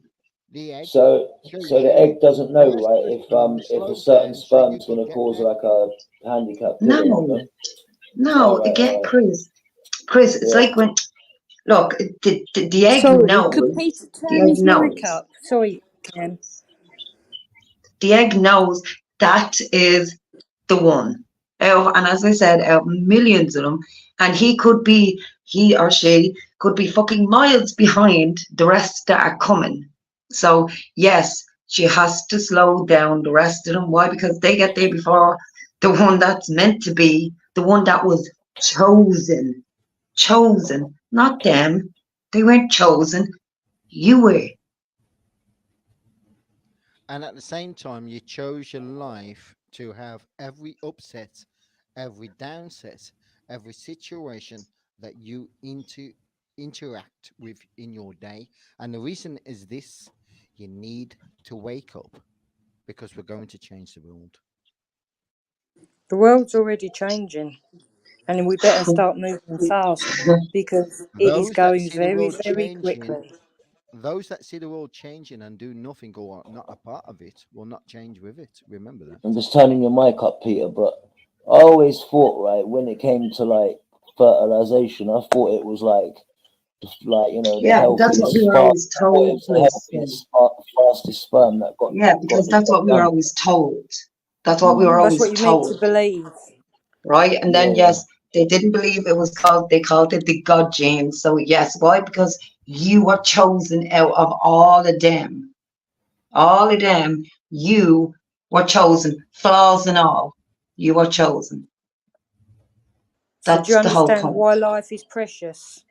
The egg chose So the you. egg doesn't The know, rest of right? the sperm is If a slowed certain down so you sperm's could going to get cause there. like a handicapped kid or not, No, no? no, All get right. Chris. Chris, it's Yeah. like when, look, the egg Sorry, could knows, Peter the turn egg his mic knows, up? Sorry, Ken. the egg knows that is the one. And as I said, out of millions of them, and he or she could be fucking miles behind the rest that are coming. So yes, she has to slow down the rest of them. Why? Because they get there before the one that's meant to be, the one that was chosen. Chosen, not them. They weren't chosen. You were. And at the same time, you chose your life to have every upset, every downset, every situation that you interact with in your day. And the reason is this: you need to wake up, because we're going to change the world. The world's already changing, and we better start moving fast because it is Those that going see the very, world very changing, quickly. those that see the world changing and do nothing or are not a part of it, will not change with it. Remember that. I'm just turning your mic up, Peter, but I always thought, right, when it came to like fertilization, I thought it was like you know, the Yeah, but that's what we healthiest were sperm. always I thought it told, was the Chris. Yeah. healthiest, fastest sperm that Yeah, got because the that's job what we were done. always told. That's what we were That's always what you're meant to told, believe. right? And then, Yeah, yes, they didn't believe it was called, they called it the God gene. So, yes, why? Because you were chosen out of all of them. All of them, you were chosen, flaws and all. You were chosen. So do That's you the whole understand point. why life is precious?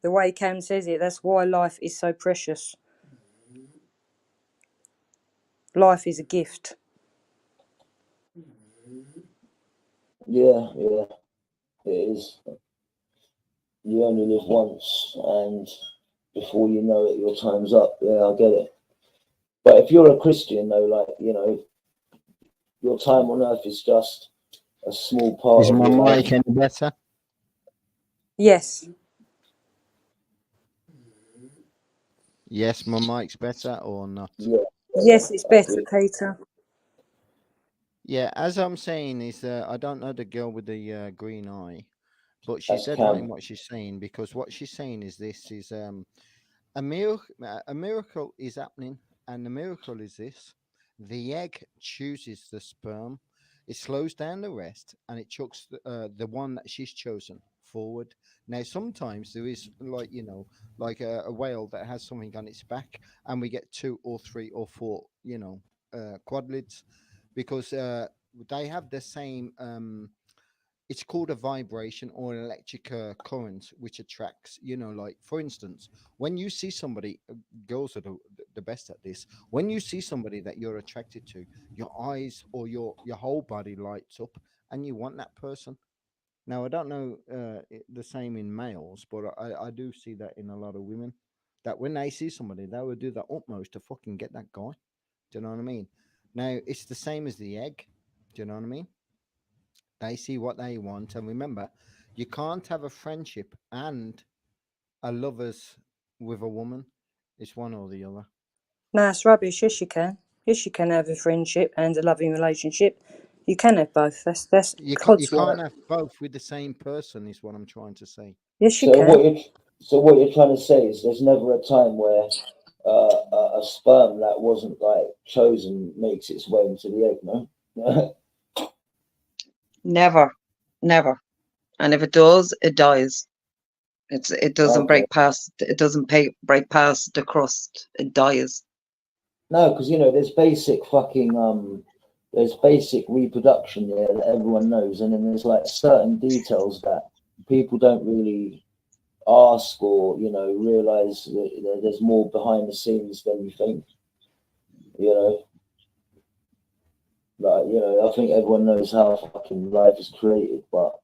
The way Cam says it, that's why life is so precious. Life is a gift. yeah, yeah. It is. You only live once, and before you know it, your time's up. Yeah, I get it. But if you're a Christian, though, like you know, your time on earth is just a small part Is of my your life. mic any better? Yes. Yes, my mic's better or not? Yeah, Yes, it's I better, agree. Peter. Yeah, as I'm saying is, I don't know the girl with the green eye, but she's That's dead right in Cam. what she's saying, because what she's saying is this is a miracle is happening, and the miracle is this: the egg chooses the sperm, it slows down the rest, and it chucks the one that she's chosen forward. Now, sometimes there is, like, like a whale that has something on its back, and we get 2 or 3 or 4, quadlids, because they have the same. It's called a vibration or an electric current which attracts, like, for instance, when you see somebody, girls are the best at this. When you see somebody that you're attracted to, your eyes or your whole body lights up, and you want that person. Now, I don't know the same in males, but I do see that in a lot of women, that when they see somebody, they would do their utmost to fucking get that guy. Do you know what I mean? Now, it's the same as the egg. Do you know what I mean? They see what they want. And remember, you can't have a friendship and a lovers with a woman. It's one or the other. No, it's rubbish. Yes, you can. Yes, you can have a friendship and a loving relationship. You can have both. That's You Cod's can't work. have both with the same person, is what I'm trying to say. Yes, you So can. what you're trying to say is there's never a time where a sperm that wasn't like chosen makes its way into the egg, no? Never, never. And if it does, it dies. It doesn't Okay. break past. It doesn't break past the crust. It dies. No, because you know there's basic reproduction there that everyone knows, and then there's like certain details that people don't really ask or realize that there's more behind the scenes than you think. You know, I think everyone knows how fucking life is created, but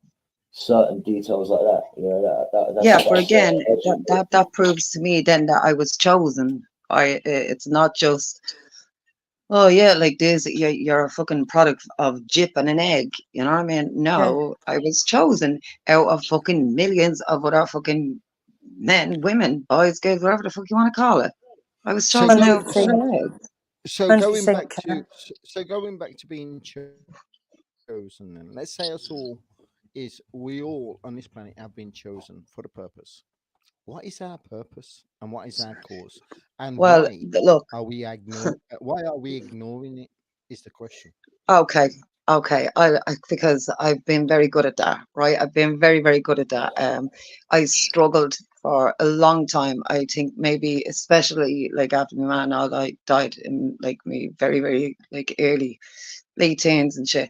certain details like that, Yeah, that's but again, educated. that proves to me then that I was chosen. It's not just, oh yeah, like this, you're a fucking product of Jip and an egg. You know what I mean? Yeah. No, I was chosen out of fucking millions of other fucking men, women, boys, girls, whatever the fuck you want to call it. I was So chosen out of 100%. an egg. so going 100% back to can. so going back to being chosen, then let's say us all is we all on this planet have been chosen for the purpose. What is our purpose and what is our cause, and Well, look, why are we ignoring it? Is the question. okay, okay. I because I've been very good at that, right? I've been very, very good at that. I struggled for a long time. I think maybe especially like after my man all died in like me very, very like early, late teens and shit.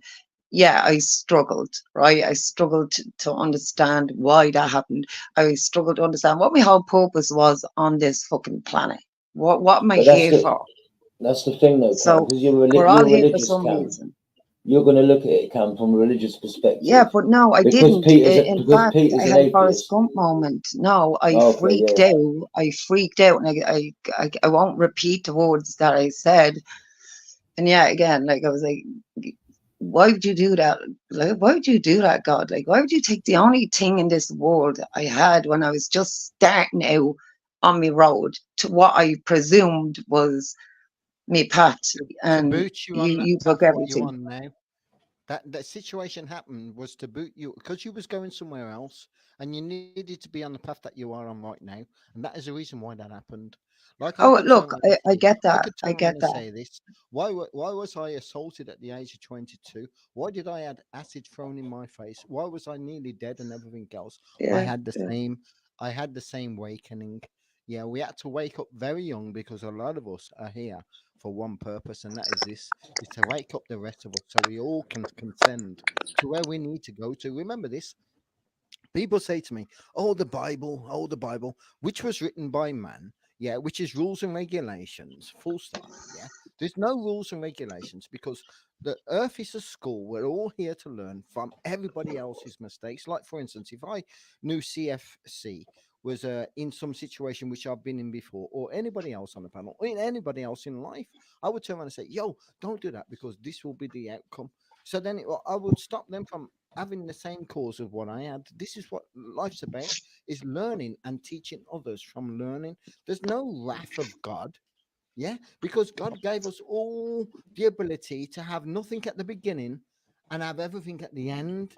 Yeah, I struggled, right? I struggled to understand why that happened. I struggled to understand what my whole purpose was on this fucking planet. What am I But that's here the for? that's the thing though, Cam, So because we're all you're here for religious, some Cam. reason. You're going to look at it, Cam, from a religious Yeah, perspective. but no, I Because didn't. In fact, I Peter's an had a Forrest atheist. Gump moment. No, I Okay, freaked yeah. out. I freaked out, and I won't repeat the words that I said. And yeah, again, like I was like, why would you do that? Like, why would you do that, God? Like, why would you take the only thing in this world I had when I was just starting out on my road to what I presumed was me path, To and boot you on that you path took what you're everything. on now. That situation happened was to boot you because you was going somewhere else and you needed to be on the path that you are on right now, and that is the reason why that happened. Like I Oh, could turn look, around and I say, get I that. could I turn get around and that. say this. Why was I assaulted at the age of 22? Why did I had acid thrown in my face? Why was I nearly dead and everything else? I Yeah, had the yeah. same. I had the same awakening. Yeah, we had to wake up very young because a lot of us are here for one purpose, and that is to wake up the rest of us so we all can consent to where we need to go to. Remember this. People say to me, oh, the Bible, which was written by man, yeah, which is rules and regulations, full stop, yeah. There's no rules and regulations because the earth is a school. We're all here to learn from everybody else's mistakes. Like, for instance, if I knew CFC was in some situation which I've been in before, or anybody else on the panel, or anybody else in life, I would turn around and say, yo, don't do that because this will be the outcome. So then I would stop them from having the same cause of what I had. This is what life's about: is learning and teaching others from learning. There's no wrath of God, yeah, because God gave us all the ability to have nothing at the beginning and have everything at the end.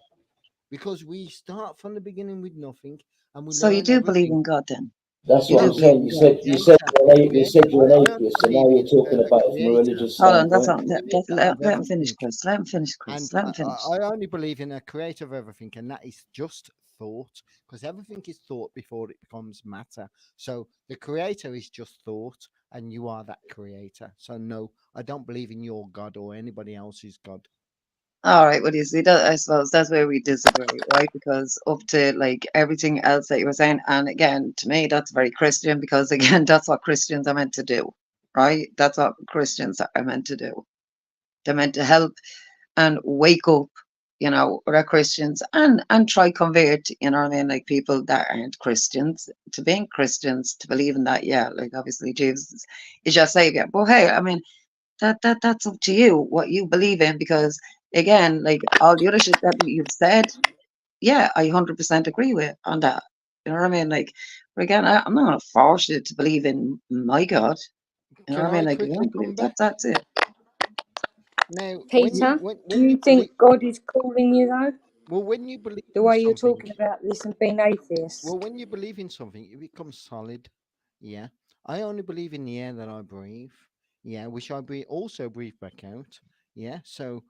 Because we start from the beginning with nothing and we So you learn do believe everything. in God then? That's You what do I'm No, believe saying. in You God? said the you said creator, you're the an, you creator. said you're an I only atheist, so now believe you're in talking a about it from a creator, religious Hold on, that's standpoint. all. the creator Let of him finish, everything. Chris. Let him finish, Chris. And Let him finish. I only believe in a creator of everything, and that is just thought, because everything is thought before it becomes matter. So the creator is just thought, and you are that creator. So no, I don't believe in your God or anybody else's God. All right, well, you see, that I suppose that's where we disagree, right? Because up to like everything else that you were saying, and again, to me, that's very Christian because again, that's what Christians are meant to do, right? That's what Christians are meant to do. They're meant to help and wake up, other Christians and try convert, you know what I mean, like people that aren't Christians to being Christians, to believing that, yeah, like obviously Jesus is your savior. But hey, I mean, that's up to you what you believe in because again, like all the other shit that you've said, yeah, I 100% agree with on that. You know what I mean? Like, but again, I'm not gonna force you to believe in my God. You know Can what I mean? I Like, if you quickly don't believe come that, back? that's it. Now, Peter, do when you you believe, think God is calling you though? well, when you believe The in way you're something, talking about this and being atheist. well, when you believe in something, it becomes solid. Yeah. I only believe in the air that I breathe. Yeah, which I also breathe back out. Yeah. So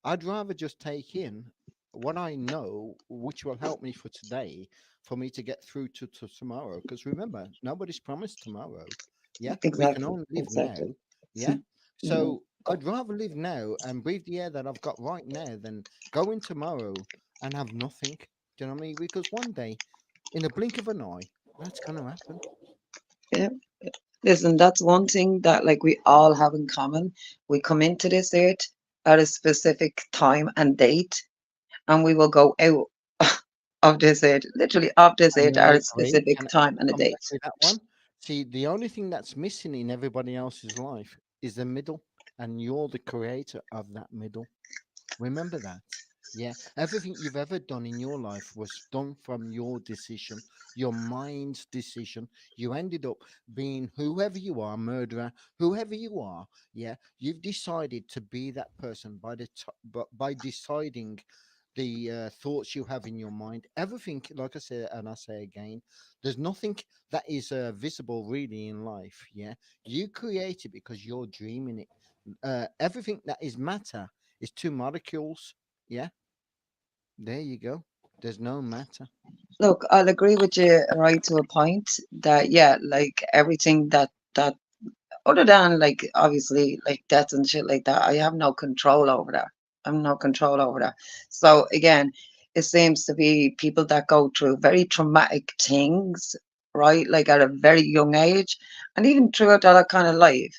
I'd rather just take in what I know, which will help me for today, for me to get through to tomorrow. Because remember, nobody's promised tomorrow. Yeah. We can Exactly. only live now. Exactly. Yeah. Mhm. So I'd rather live now and breathe the air that I've got right now than go in tomorrow and have nothing. Do you know what I mean? Because one day, in a blink of an eye, that's going to happen. Yeah. Listen, that's one thing that like we all have in common. We come into this earth at a specific time and date, and we will go out of this earth, literally of this And earth I at a agree. specific Can time I and a come back date. with that one? See, the only thing that's missing in everybody else's life is the middle, and you're the creator of that middle. Remember that. Yeah. Everything you've ever done in your life was done from your decision, your mind's decision. You ended up being whoever you are, murderer, whoever you are. Yeah. You've decided to be that person by deciding the thoughts you have in your mind. Everything, like I said, and I say again, there's nothing that is visible really in life. Yeah. You create it because you're dreaming it. Everything that is matter is two molecules. Yeah, there you go. There's no matter. Look, I'll agree with you right to a point that yeah, like everything that other than like obviously like death and shit like that, I have no control over that. I'm no control over that. So again, it seems to be people that go through very traumatic things, right? Like at a very young age, and even throughout their kind of life.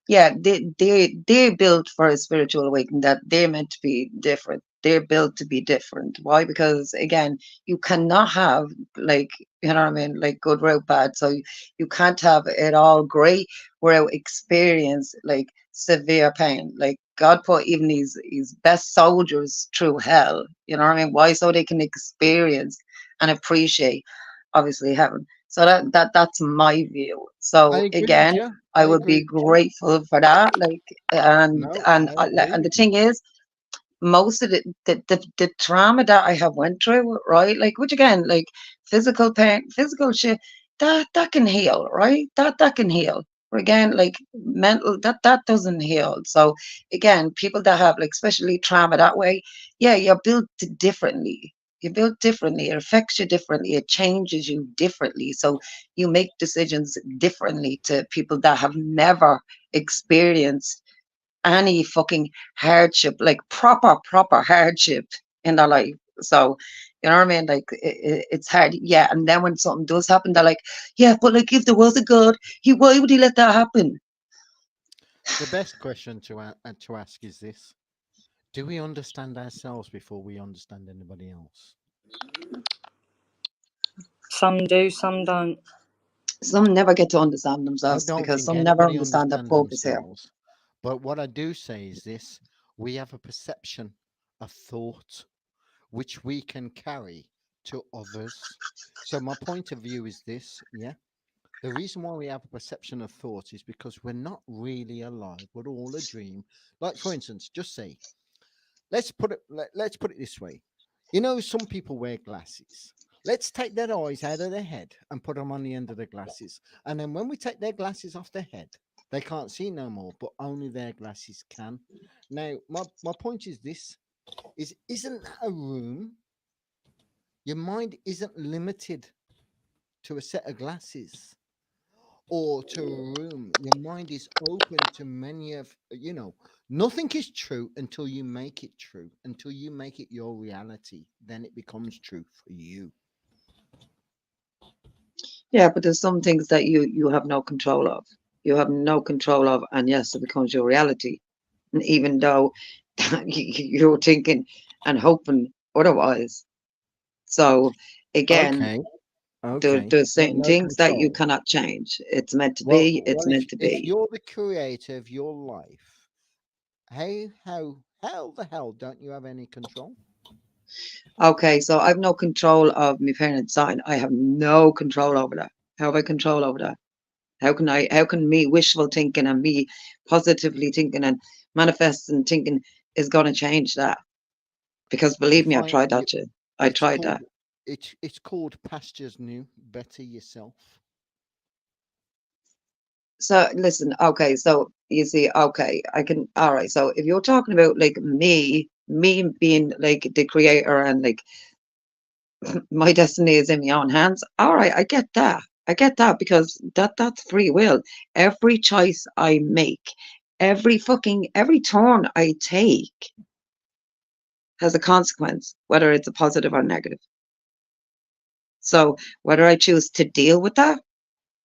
Yeah, they're built for a spiritual awakening, that they're meant to be different. They're built to be different. Why? Because again, you cannot have like, you know what I mean, like good without bad. So you can't have it all great without experience like severe pain. Like God put even these best soldiers through hell. You know what I mean? Why? So they can experience and appreciate obviously heaven. So that's my view. I So agree with again, you. I I would agree be with you. grateful for that. Like, No, I agree and the with you. thing is, most of the trauma that I have went through, right? Like, which again, like physical pain, physical shit, that can heal, right? That can heal. Or again, like mental, that doesn't heal. So again, people that have like especially trauma that way, yeah, you're built differently. You're built differently. It affects you differently. It changes you differently. So you make decisions differently to people that have never experienced any fucking hardship, like proper hardship in their life. So, you know what I mean? Like, it's hard. Yeah. And then when something does happen, they're like, yeah, but like, if there was a God, why would he let that happen? The best question to ask is this: do we understand ourselves before we understand anybody else? Some do, some don't. Some never get to understand I themselves don't because think some never anybody understand their understands purpose here. themselves. But what I do say is this: we have a perception, a thought, which we can carry to others. So my point of view is this: yeah, the reason why we have a perception of thought is because we're not really alive. We're all a dream. Like for instance, just say, let's put it this way. You know, some people wear glasses. Let's take their eyes out of their head and put them on the end of the glasses. And then when we take their glasses off their head, they can't see no more, but only their glasses can. Now, my point is this: isn't that a room? Your mind isn't limited to a set of glasses or to a room. Your mind is open to many of, nothing is true until you make it true, until you make it your reality. Then it becomes true for you. Yeah, but there's some things that you have no control of. You have no control of, and yes, it becomes your reality. And even though you're thinking and hoping otherwise. So again, Okay. Okay. there's No, certain no things that you control. cannot change. It's meant to Well, be, it's well, if meant to if be. you're the creator of your life, how the hell don't you have any control? Okay, so I've no control of my parents' sign. I have no control over that. How have I control over that? How can me wishful thinking and me positively thinking and manifesting, thinking is going to change that. Because believe me, I tried that too. I tried that. It's called pastures new, better yourself. So listen, okay, so you see, okay, I can, all right. So if you're talking about like me being like the creator and like my destiny is in my own hands, all right, I get that. I get that because that's free will. Every choice I make, every turn I take has a consequence, whether it's a positive or negative. So whether I choose to deal with that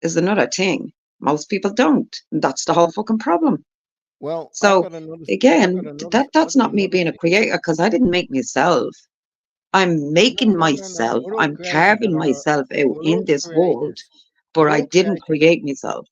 is another thing. Most people don't. And that's the whole fucking problem. Well, so again, that's not me being a creator because I didn't make myself. I'm making myself. I'm carving myself out in this world, but I didn't create myself.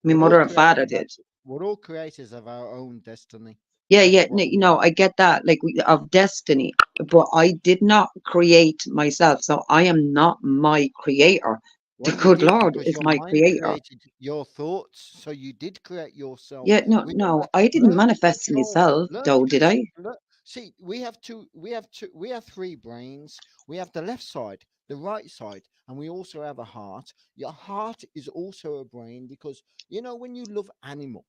My mother and father did. We're all creators of our own destiny. Yeah, I get that, like of destiny, but I did not create myself, so I am not my creator. The good Lord is my creator. Created your thoughts, so you did create yourself. Yeah, no, I didn't manifest myself, though, did I? See, we have three brains. We have the left side, the right side, and we also have a heart. Your heart is also a brain because when you love animals,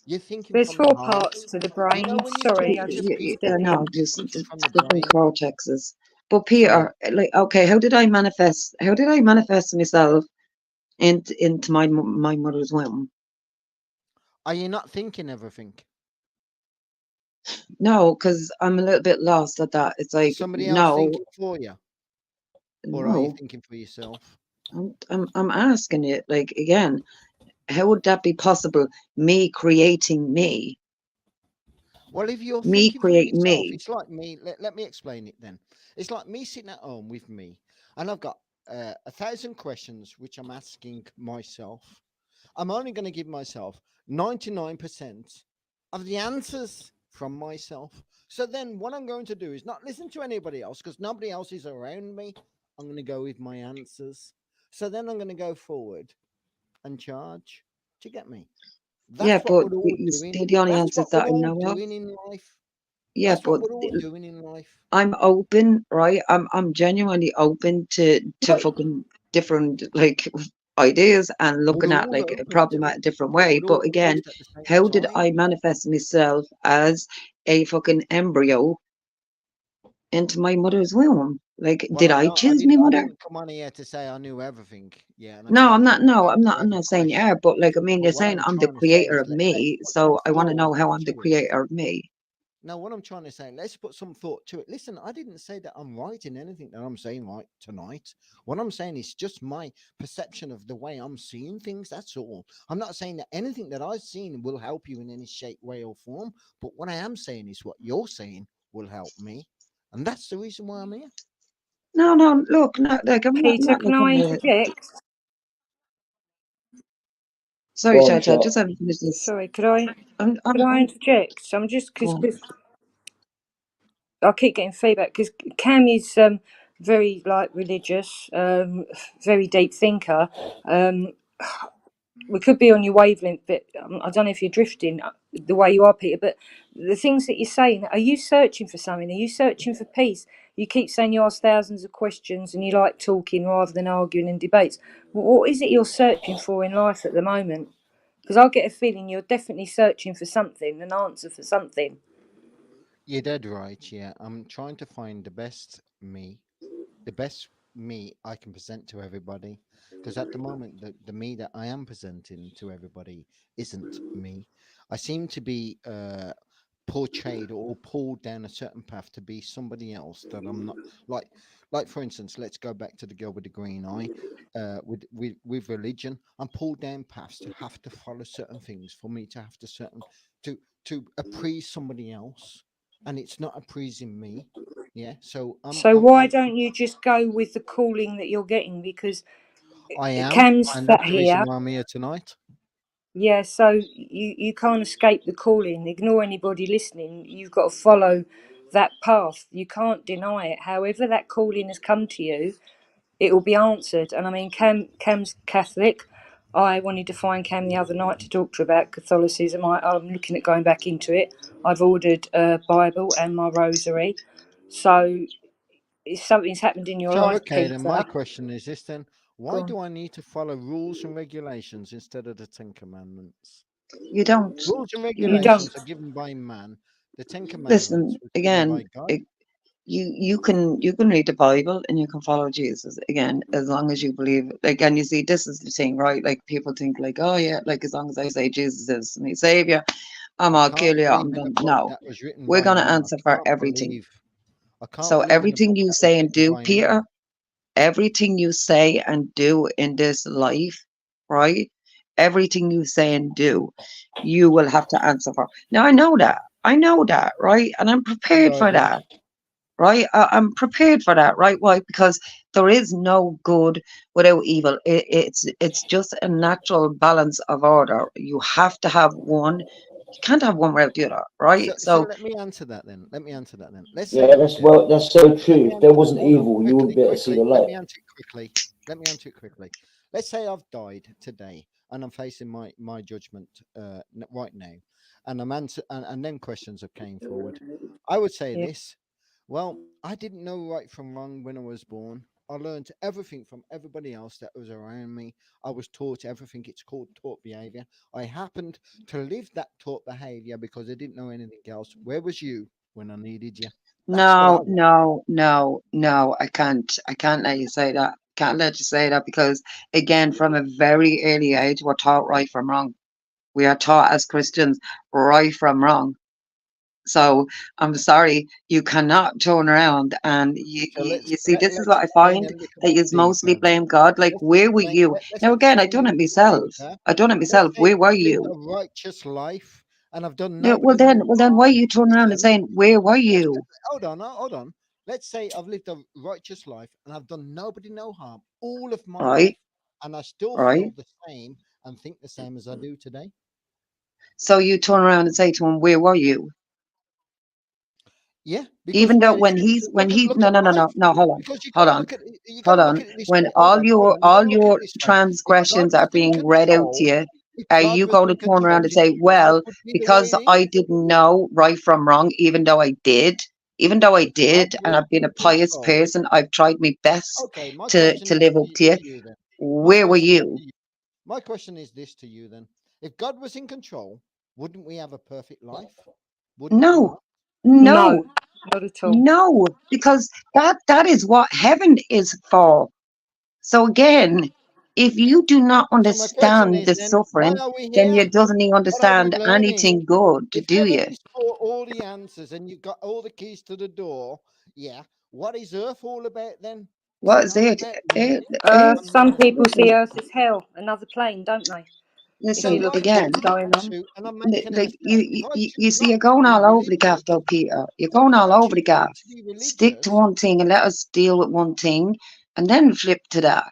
you're thinking There's from 4 the heart. parts to the brain. When you Sorry, talk I to just people, No, you're just thinking from the different brain. cortexes. But Peter, like, okay, how did I manifest myself into my mother's womb? Are you not thinking everything? No, because I'm a little bit lost at that. It's like somebody else thinking for you, or are you thinking for yourself? I'm asking it, like, again, how would that be possible? Me creating me. Well, if you're me thinking for create yourself, me. it's like me. Let me explain it then. It's like me sitting at home with me, and I've got 1,000 questions which I'm asking myself. I'm only going to give myself 99% of the answers from myself. So then what I'm going to do is not listen to anybody else because nobody else is around me. I'm going to go with my answers. So then I'm going to go forward and charge to get me. That's what we're all doing. The only That's answers what that I we're know all of. doing in life. Yeah, That's what we're all doing in life. I'm open, right? I'm genuinely open to fucking different like ideas and looking at like a problem at a different way. But again, how did I manifest myself as a fucking embryo into my mother's womb? Like, Well, did I choose my I mother? didn't come on here to say I knew everything. Yeah. No, I'm not. No, I'm not. I'm not saying you are. But like, I mean, you're saying I'm the creator of me, so I want to know how I'm the creator of me. Now, what I'm trying to say, let's put some thought to it. Listen, I didn't say that I'm right in anything that I'm saying right tonight. What I'm saying is just my perception of the way I'm seeing things. That's all. I'm not saying that anything that I've seen will help you in any shape, way, or form. But what I am saying is what you're saying will help me. And that's the reason why I'm here. No, look, like I'm Peter, not can I interject? Sorry, Chacha, just haven't finished this. Sorry, could I interject? I'm just because I keep getting feedback because Cam is very religious, very deep thinker. We could be on your wavelength, but I don't know if you're drifting the way you are, Peter. But the things that you're saying, are you searching for something? Are you searching for peace? You keep saying you ask thousands of questions and you like talking rather than arguing in debates. What is it you're searching for in life at the moment? Because I get a feeling you're definitely searching for something, an answer for something. You're dead right. Yeah, I'm trying to find the best me I can present to everybody. Because at the moment, the me that I am presenting to everybody isn't me. I seem to be portrayed or pulled down a certain path to be somebody else that I'm not. Like for instance, let's go back to the girl with the green eye. With religion, I'm pulled down paths to have to follow certain things for me to have to appease somebody else, and it's not appeasing me. Yeah, so why don't you just go with the calling that you're getting? Because I am, Cam's and that's the reason here. why I'm here tonight. Yeah, so you can't escape the calling. Ignore anybody listening. You've got to follow that path. You can't deny it. However that calling has come to you, it will be answered. And I mean, Cam's Catholic. I wanted to find Cam the other night to talk to her about Catholicism. I'm looking at going back into it. I've ordered a Bible and my rosary. So if something's happened in your So, life, okay, then my Peter. question is this then. Why do I need to follow rules and regulations instead of the Ten Commandments? You don't. Rules and You don't. regulations are given by man. The Ten Commandments Listen, were given again, by God. you can read the Bible and you can follow Jesus again as long as you believe. Like, and you see, this is the thing, right? Like, people think like, oh yeah, like as long as I say Jesus is my savior, I'm I all can't kill you. believe I'm in a done. book No, that was written we're by gonna man. answer for everything. I can't So believe in a everything book you that was say and written do, by Peter, man. everything you say and do in this life, right? Everything you say and do, you will have to answer for. Now I know that, right? And I'm prepared for Guidance. that. Right, I'm prepared for that, right? Why? Because there is no good without evil. It's just a natural balance of order. You have to have one. You can't have one without the other, right? So So let me answer that then. Let's say Yeah, I'm dead. that's so Let true. me If there answer. wasn't Hold on, evil, you wouldn't be able to see the Let light. me answer it quickly. Let's say I've died today, and I'm facing my judgment right now, and and then questions have came forward. I would say Yeah. this. Well, I didn't know right from wrong when I was born. I learned everything from everybody else that was around me. I was taught everything. It's called taught behavior. I happened to live that taught behavior because I didn't know anything else. Where was you when I needed you? That's what I no, want. no, I can't. I can't let you say that. Can't let you say that because again, from a very early age, we're taught right from wrong. We are taught as Christians right from wrong. So I'm sorry, you cannot turn around and So you see, this is let's what I explain find a little that bit you mostly deeper. blame God. Like, where were you? Let's Now, again, I explain a done it little bit myself. deeper. I done it Let's myself. say Where were I've lived you? a righteous life and I've done Yeah, nobody no well, then, why harm. you turn around and Listen, saying, where were you? hold on. Let's say I've lived a righteous life and I've done nobody no harm all of my life, Right, and I still right. feel the same and think the same as I do today. So you turn around and say to him, where were you? Yeah, because Even though where when look no, at no, no, life, no, no, hold on, because hold on, you got hold to look on. at it this When way. Hold on, you got all to look at it your this way. If God transgressions was are in being read out to control, you, if are God you was going to in turn control, around and do you say, think life well, would be the way because it is? I didn't know right from wrong, even though I did, If God and was I've been a in pious control, person, I've tried my best okay. My to question is live up to you. to you then. My Where were question is you? to you. My question is this to you then. If God was in control, wouldn't we have a perfect life? Wouldn't we No, not? No, no, not at all. no, because that is what heaven is for. So again, if you do not So my question understand is the then, why suffering, are we then you here? doesn't even What are we understand learning? anything good, If do heaven you? is for all the answers and you've got all the keys to the door, yeah, what is earth all about then? Is What it is not it? about learning Some people see Listen, Earth as hell, another plane, don't they? If you listen look Somebody at again. what's chooses going not on. to, and I'm making an Like effect. If I you choose see, not you're to going be all over the gaff, religious, though, Peter. You're if going all I over the choose gaff. not to be Stick to religious, one thing and let us deal with one thing, and then flip to that.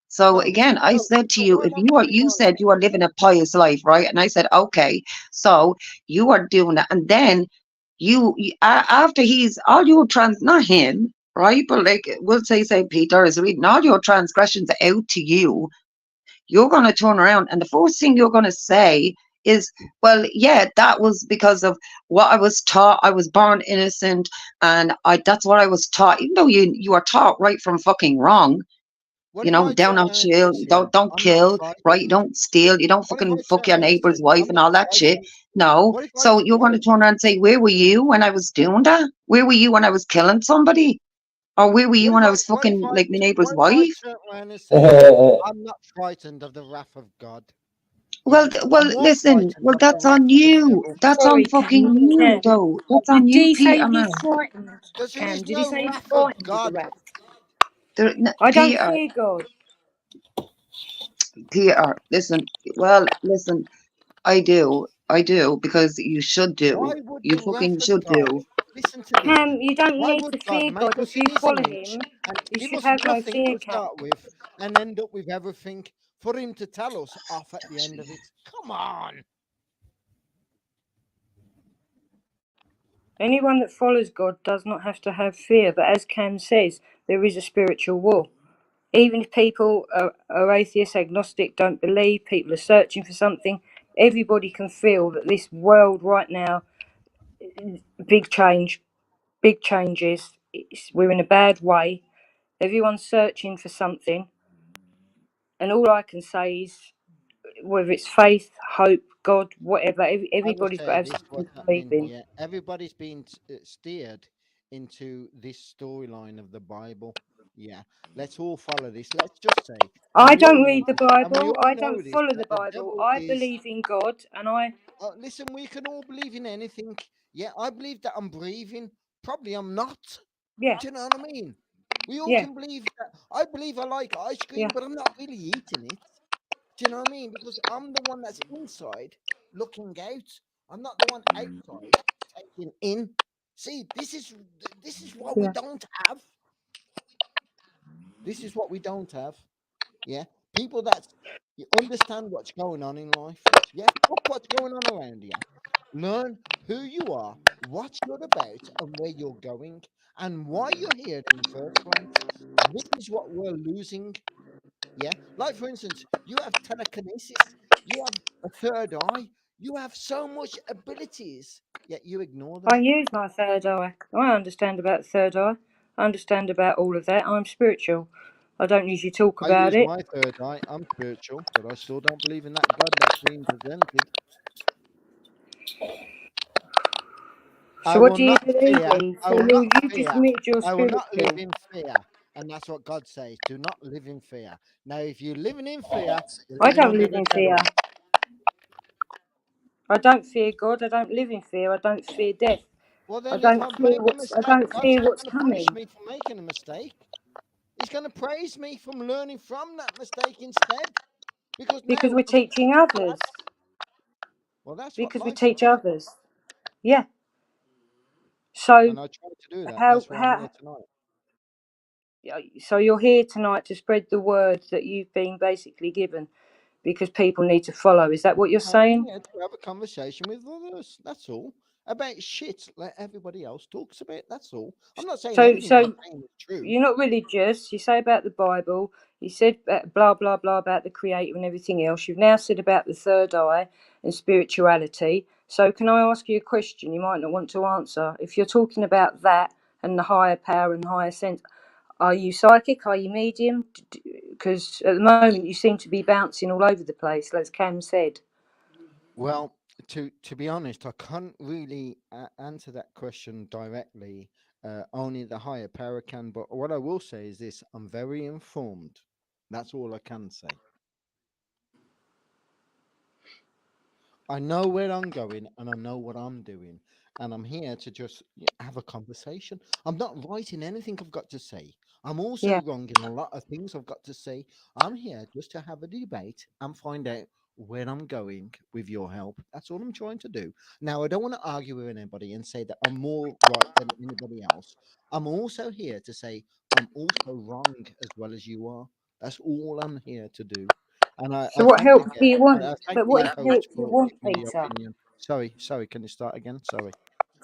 So again, I said to so you, why if am I you flipping on? said you are living a pious life, right? And I said, okay, so you are doing that, and then after he's all your not him, right? But like we'll say Saint Peter is reading all your transgressions out to you. You're going to turn around, and the first thing you're going to say is, well, yeah, that was because of what I was taught. I was born innocent, and that's what I was taught. Even though you are taught right from fucking wrong. What if I Don't turn not around chill, this, yeah? don't I'm not kill, right? You frightened. don't steal, you don't What if fucking I fuck turn your around and say, neighbor's wife I'm and not all that shit. frightened? No. What if I, So you're going to turn around and say, where were you when I was doing that? Where were you when I was killing somebody? Or where were you when I was fucking like my neighbor's what if I wife? turn around and say, I'm not frightened of the wrath of God? Yeah, I'm more Listen. frightened Well, of the that's wrath on of the you. devil. That's on Sorry, fucking you, Cam. though. That's on Did you, he say Peter, he's man. frightened, Because there Cam? is Did he no say he's wrath of frightened of the God. rat? I don't Peter, fear God. listen. Well, listen. I do, because you should Why do. would You the wrath fucking of should God, do. listen to this Cam, then, you don't why need would to God fear make God. us If in you his follow image him, and you give should us have no nothing fear, to Cam. start with and end up with everything for him to tell us off at the end of it? Come on. Anyone that follows God does not have to have fear, but as Cam says, there is a spiritual war. even if people are atheist, agnostic, don't believe, people are searching for something, everybody can feel that this world right now, big changes, we're in a bad way. Everyone's searching for something. And all I can say is, whether it's faith, hope, God, whatever, I will everybody's got to say have this: something what's to believe happening in. here? Everybody's been steered into this storyline of the Bible. Yeah, let's all follow this. Let's just say, and I we all don't know read the this, and we Bible. all I know don't this, follow the that the Bible. devil I is. believe in God, and I. Listen, we can all believe in anything. Yeah, I believe that I'm breathing. Probably I'm not. Yeah. Do you know what I mean? We all Yeah. can believe that. I believe I like ice cream, Yeah. but I'm not really eating it. Do you know what I mean? Because I'm the one that's inside looking out. I'm not the one outside taking in. See, this is what we Yeah. don't have. This is what we don't have. Yeah, people that you understand what's going on in life. Yeah, fuck what's going on around you. Learn who you are, what you're about, and where you're going, and why you're here in the first place. This is what we're losing. Yeah, like for instance, you have telekinesis, you have a third eye, you have so much abilities, yet you ignore I them. use my third eye. I understand about the third eye. I understand about all of that. I'm spiritual. I don't usually talk I about use it. my third eye. I'm spiritual, but I still don't believe in that God that's being presented. I So what will do you not believe fear. in? I So will not you just fear. admitted you're I will not live spiritual. in fear. And that's what God says. Do not live in fear. Now, if you're living in fear, you're I living don't under live the in fear. devil. I don't fear God. I don't live in fear. I don't fear death. Well, I then, if don't I've fear made a what's. I mistake, don't God's fear not what's going to punish coming. me for making a mistake. He's going to praise me from learning from that mistake instead. Because Because now we're I'm going teaching to be glad. others. Well, that's what Because we life's teach about. others. Yeah. So And I try to do that. how That's why I'm here tonight. so you're here tonight to spread the word that you've been basically given, because people need to follow. Is that what you're I'm saying? here to have a conversation with others. That's all. About shit like everybody else talks about. That's all. I'm not saying everything I'm So saying is true. you're not religious. You say about the Bible. You said blah blah blah about the Creator and everything else. You've now said about the third eye and spirituality. So can I ask you a question? You might not want to answer. If you're talking about that and the higher power and higher sense, are you psychic? Are you medium? Because at the moment you seem to be bouncing all over the place, as Cam said. Well, to be honest, I can't really answer that question directly. Only the higher power can. But what I will say is this: I'm very informed. That's all I can say. I know where I'm going and I know what I'm doing. And I'm here to just have a conversation. I'm not writing anything I've got to say. I'm also Yeah. wrong in a lot of things I've got to say. I'm here just to have a debate and find out where I'm going with your help. That's all I'm trying to do. Now, I don't want to argue with anybody and say that I'm more right than anybody else. I'm also here to say I'm also wrong as well as you are. That's all I'm here to do. And So I what thank help the do you want? I thank But the what help host do you for want, giving me the Peter? opinion. Sorry, can you start again? Sorry.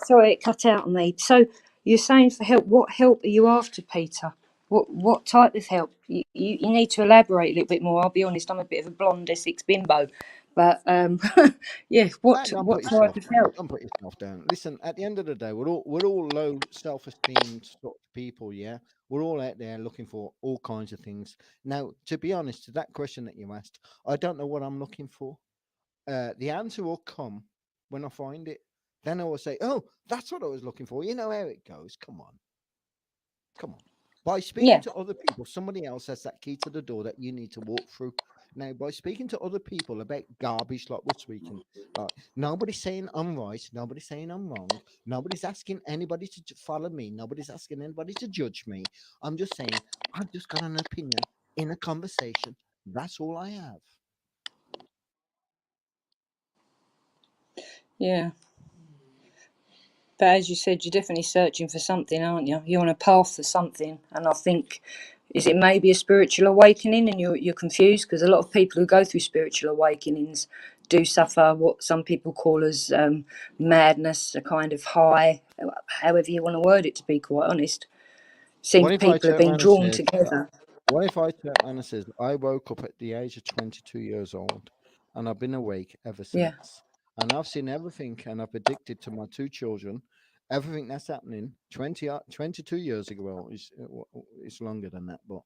Sorry, it cut out on me. So you're saying for help. What help are you after, Peter? What type of help? You need to elaborate a little bit more. I'll be honest, I'm a bit of a blonde Essex bimbo, but yeah. Don't What put type yourself of down. help? Don't put yourself down. Listen, at the end of the day, we're all low self-esteem sort of people, yeah. We're all out there looking for all kinds of things. Now, to be honest, to that question that you asked, I don't know what I'm looking for. The answer will come when I find it. Then I will say, "Oh, that's what I was looking for." You know how it goes. Come on. By speaking Yeah. to other people, somebody else has that key to the door that you need to walk through. Now, by speaking to other people about garbage like we're speaking, nobody's saying I'm right, nobody's saying I'm wrong, nobody's asking anybody to follow me, nobody's asking anybody to judge me. I'm just saying I've just got an opinion in a conversation. That's all I have. Yeah. But as you said, you're definitely searching for something, aren't you? You're on a path for something, and I think, is it maybe a spiritual awakening, and you're confused? Because a lot of people who go through spiritual awakenings do suffer what some people call as madness, a kind of high, however you want to word it. To be quite honest, What seems if I people have turn been around and drawn said, together. What if I turn around and says, I woke up at the age of 22 years old and I've been awake ever Yeah. since. And I've seen everything and I've predicted to my two children everything that's happening 22 years ago. Well, it's longer than that, but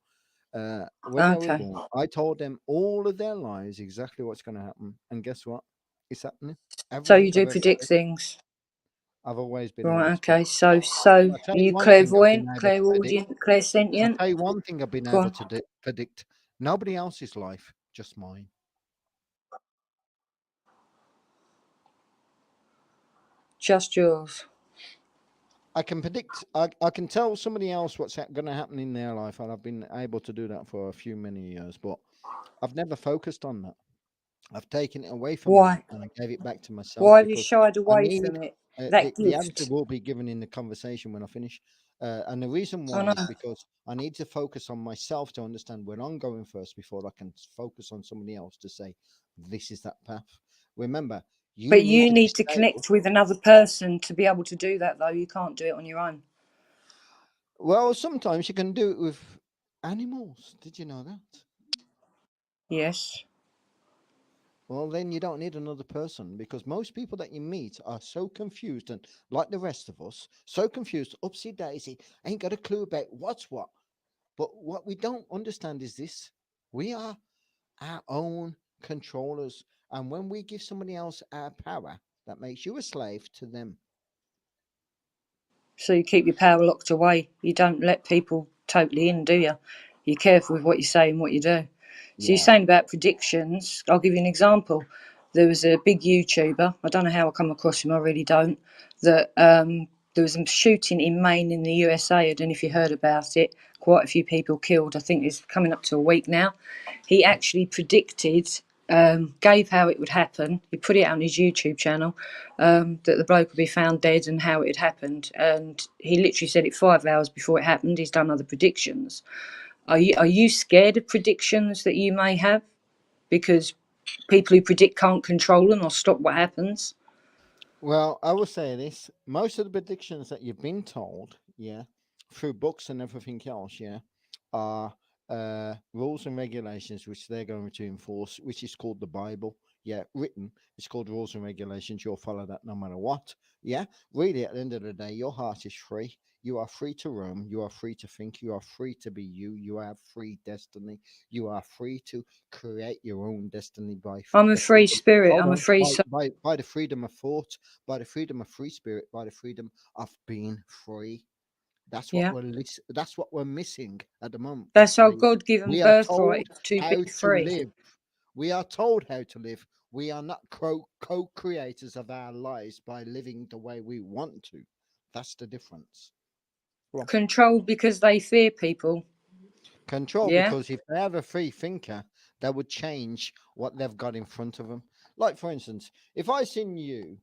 when they were Okay. born, I told them all of their lives exactly what's going to happen. And guess what? It's happening. So Everything you I've do ever predict said, things. I've always been able Right, to okay. predict. So I'll tell you you one thing I've been clairvoyant, able to predict. clairaudient, I'll clairsentient? tell you one thing I've been Go able on. to predict. Nobody else's life, just mine. Just yours. I can predict. I can tell somebody else what's going to happen in their life, and I've been able to do that for a few many years. But I've never focused on that. I've taken it away from me Why? and I gave it back to myself Why have you because shied I away need from it? the, That the answer gift. will be given in the conversation when I finish. And the reason I why know. is because I need to focus on myself to understand where I'm going first before I can focus on somebody else to say, this is that path. Remember, you But need you to be need to stable. connect with another person to be able to do that, though. You can't do it on your own. Well, sometimes you can do it with animals. Did you know that? Yes. Well, then you don't need another person because most people that you meet are so confused and, like the rest of us, so confused, upsy daisy, ain't got a clue about what's what. But what we don't understand is this: we are our own controllers. And when we give somebody else our power, that makes you a slave to them. So you keep your power locked away. You don't let people totally in, do you? You're careful with what you say and what you do. So you're Yeah. saying about predictions. I'll give you an example. There was a big YouTuber. I don't know how I come across him. I really don't. That there was a shooting in Maine in the USA. I don't know if you heard about it. Quite a few people killed. I think it's coming up to a week now. He actually predicted, gave how it would happen. He put it on his YouTube channel, that the bloke would be found dead and how it had happened. And he literally said it 5 hours before it happened. He's done other predictions. Are you scared of predictions that you may have? Because people who predict can't control them or stop what happens. Well, I will say this: most of the predictions that you've been told, yeah, through books and everything else, yeah, are rules and regulations which they're going to enforce, which is called the Bible. Yeah, written. It's called rules and regulations. You'll follow that no matter what. Yeah, really. At the end of the day, your heart is free. You are free to roam. You are free to think. You are free to be you. You have free destiny. You are free to create your own destiny by I'm a the free freedom. spirit. Hold I'm a on, free by, soul. by the freedom of thought, by the freedom of free spirit, by the freedom of being free. That's what Yeah. that's what we're missing at the moment. We're That's our slaves. God-given We are birthright, told is to how be to free. live. We are told how to live. We are not co-creators of our lives by living the way we want to. That's the difference. Well, Controlled because they fear people. control, Yeah. because if they have a free thinker, they would change what they've got in front of them. Like, for instance, if I seen you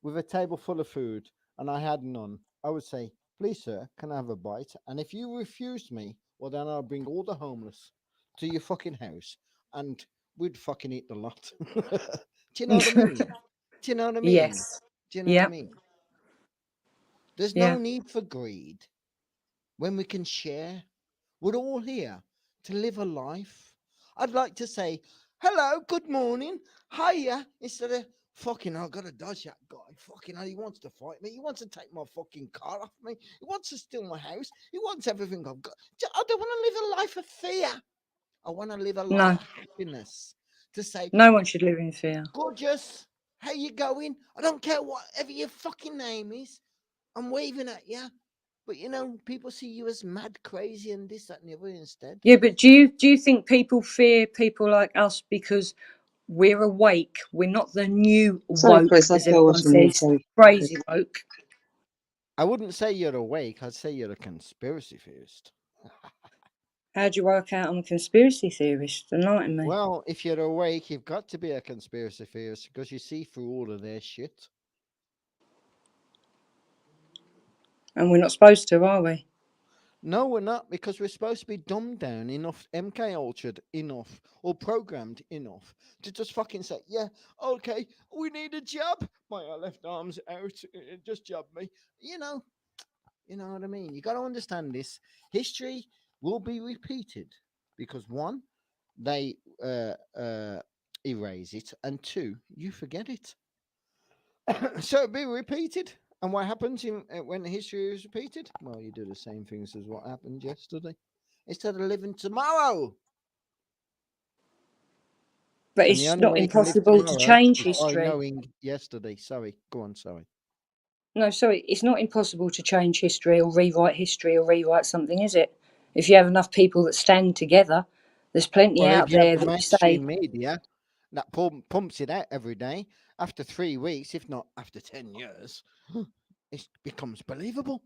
with a table full of food and I had none, I would say, please, sir, can I have a bite? And if you refused me, well, then I'll bring all the homeless to your fucking house and we'd fucking eat the lot. Do you know what I mean? Do you know what I mean? Yes. Do you know what I Yeah. mean? There's Yeah. no need for greed when we can share. We're all here to live a life. I'd like to say, hello, good morning, hiya, instead of fucking, I've got to dodge that guy. Fucking hell, he wants to fight me. He wants to take my fucking car off me. He wants to steal my house. He wants everything I've got. I don't want to live a life of fear. I want to live a life No. of happiness. To say, No one should live in fear. gorgeous, how you going? I don't care whatever your fucking name is. I'm waving at you. But you know, people see you as mad, crazy, and this, that, and the other instead. Yeah, but do you think people fear people like us because we're awake? We're not the new Sorry, woke, Chris, I as saw what everyone you mean. says. Sorry. Crazy woke. I wouldn't say you're awake. I'd say you're a conspiracy theorist. How do you work out I'm a conspiracy theorist? Enlighten me. Well, if you're awake, you've got to be a conspiracy theorist because you see through all of their shit. And we're not supposed to, are we? No, we're not, because we're supposed to be dumbed down enough, MK altered enough, or programmed enough to just fucking say, yeah, okay, we need a jab. My left arm's out. Just jab me. You know what I mean? You got to understand this. History will be repeated. because one, they erase it, and two, you forget it. So it'll be repeated. And what happens when history is repeated? Well, you do the same things as what happened yesterday, instead of living tomorrow. But And the it's only not way you can live impossible to tomorrow change is by history. knowing yesterday. Sorry, go on. Sorry. No, sorry, it's not impossible to change history or rewrite something, is it? If you have enough people that stand together, there's plenty Well, out if you have there the that say, mainstream media that pumps it out every day, after 3 weeks, if not after 10 years, it becomes believable.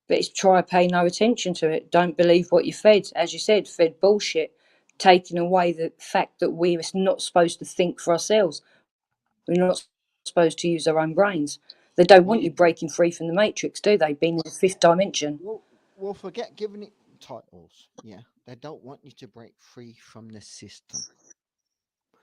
but it's try pay no attention to it. Don't believe what you fed. As you said, fed bullshit, taking away the fact that we're not supposed to think for ourselves. We're not supposed to use our own brains. They don't want you breaking free from the matrix, do they? Being in the fifth dimension. Well, forget giving it titles. Yeah, they don't want you to break free from the system.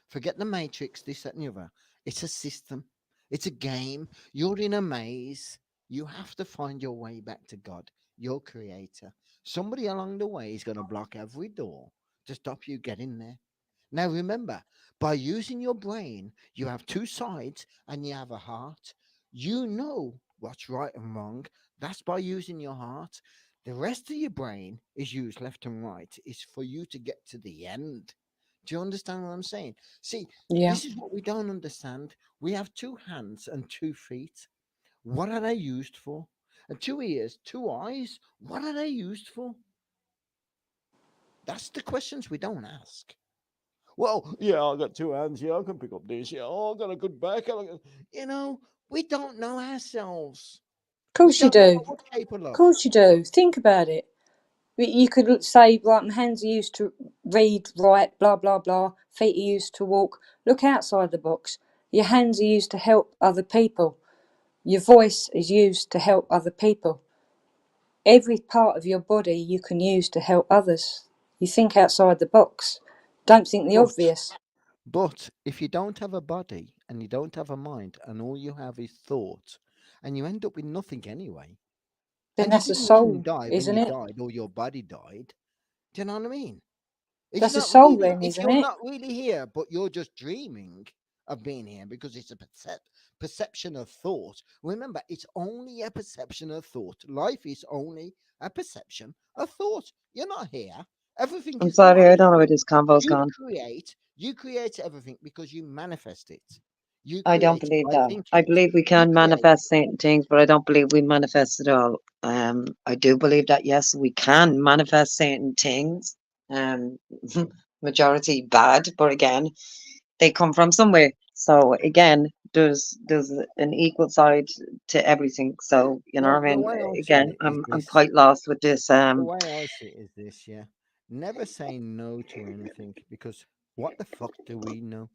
Forget the matrix, this, that, and the other. It's a system. It's a game. You're in a maze. You have to find your way back to God, your creator. Somebody along the way is going to block every door to stop you getting there. Now, remember, by using your brain, you have two sides and you have a heart. You know what's right and wrong. That's by using your heart. The rest of your brain is used left and right. It's for you to get to the end. Do you understand what I'm saying? See, this is what we don't understand. We have two hands and 2 feet. What are they used for? And 2 ears, 2 eyes. What are they used for? That's the questions we don't ask. Well, yeah, I got 2 hands. Yeah, I can pick up this. Yeah, I got a good back. You know, we don't know ourselves. Of course you do. Of course you do. Think about it. You could say, right, my hands are used to read, write, blah, blah, blah. Feet are used to walk. Look outside the box. Your hands are used to help other people. Your voice is used to help other people. Every part of your body you can use to help others. You think outside the box. Don't think the obvious. But if you don't have a body and you don't have a mind and all you have is thought, and you end up with nothing anyway, Then and that's you a didn't soul, even die when isn't you it? died or your body died. Do you know what I mean? That's a soul then, If isn't you're it? not really here, but you're just dreaming of being here because it's a perception of thought. Remember, it's only a perception of thought. Life is only a perception of thought. You're not here. Everything I'm is a sorry, I don't know where mind. this convo's gone. You create everything because you manifest it. You I don't create it believe by that. thinking I it. believe we You can create manifest certain things, but I don't believe we manifest it all. I do believe that yes, we can manifest certain things. Um, majority bad, but again, they come from somewhere. So again, there's an equal side to everything. So you know Well, what I the mean? way I see Again, it is I'm this. quite lost with this. The way I see it is this, yeah. Never say no to anything because what the fuck do we know?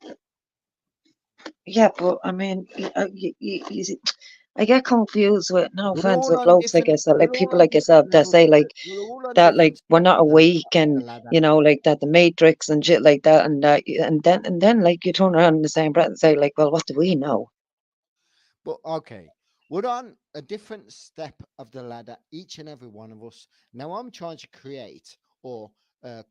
Yeah, but I mean, I get confused with no We're offense all with on blokes like different. yourself, We're like all people on like yourself different that levels. say like We're all on that, like different we're not steps awake of the and ladder. you know, like that the Matrix and shit like that, and that, and then like you turn around in the same breath and say like, well, what do we know? But okay, we're on a different step of the ladder, each and every one of us. Now I'm trying to create or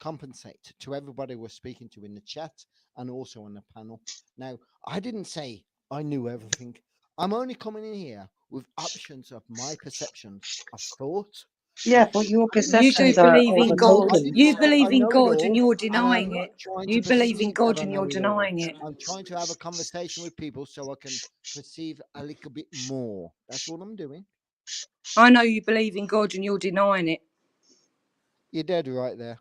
compensate to everybody we're speaking to in the chat and also on the panel. Now, I didn't say I knew everything. I'm only coming in here with options of my perceptions of thought. Yeah, but your You do perceptions are believe in God. I overtaken. didn't You say I believe in know it God and all, you're and I'm denying not it. trying to You believe in perceive that God I and know you're it all. denying it. I'm trying to have a conversation with people so I can perceive a little bit more. That's all I'm doing. I know you believe in God and you're denying it. You're dead right there.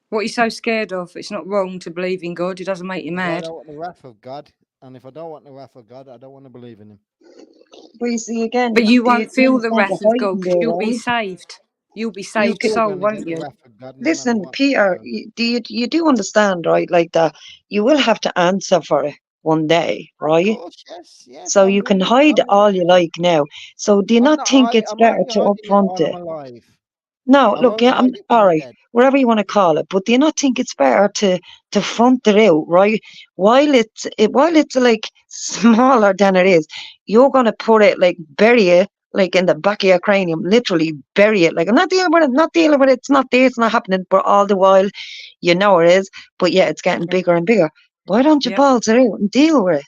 What are you so scared of? It's not wrong to believe in God. It doesn't make you Because I mad. don't want the wrath of God, and if I don't want the wrath of God, I don't want to believe in Him. But you see, again, But you won't do you feel the understand the wrath of God hiding because there, you'll be right? saved. You'll be You're saved still soul, going to won't get the you? wrath of God no matter Listen, what. Peter, you do understand, right? Like that, you will have to answer for it one day, Of right? course, yes, So I you can will. hide all you like now. So do you I'm not not. think it's I'm better only to hiding it upfront while it? I'm alive. No, I look, won't yeah, I'm hide it when all I'm right, dead. whatever you want to call it. But do you not think it's better to front it out, right? While it's like smaller than it is, you're gonna put it like bury it like in the back of your cranium, literally bury it. Like, I'm not dealing with it, not dealing with it, it's not there, it's not happening. But all the while, you know it is. But yeah, it's getting bigger and bigger. Why don't you Yep. balls it out and deal with it?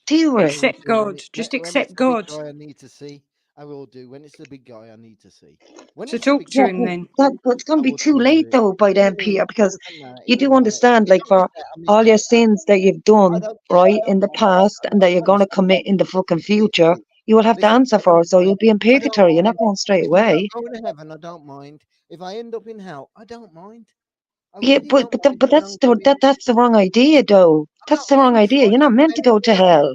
Deal with it. Accept God. Just When accept it's the big God. guy I need to see, I will do. When it's the big guy I need to see. When So it's the talk big to Yeah, guy, him then. but it's going I to be will too deal with late it. though by then, It Peter, because doesn't matter. you It do doesn't matter. understand, like, I for missed out. I missed all your out. sins that you've I done, don't care. I right, don't in the mind. past and that you're going to Listen, commit in the fucking future, listen, you will have to listen. answer for. So you'll be in I don't purgatory. You're not mind. going straight If I end up away. going to heaven, I don't mind. If I end up in hell, I don't mind. I Yeah, really don't mind but as that's long as I'm in. that's the wrong idea, though. I'm That's not the wrong mind. idea. Fine. You're not meant to go to hell.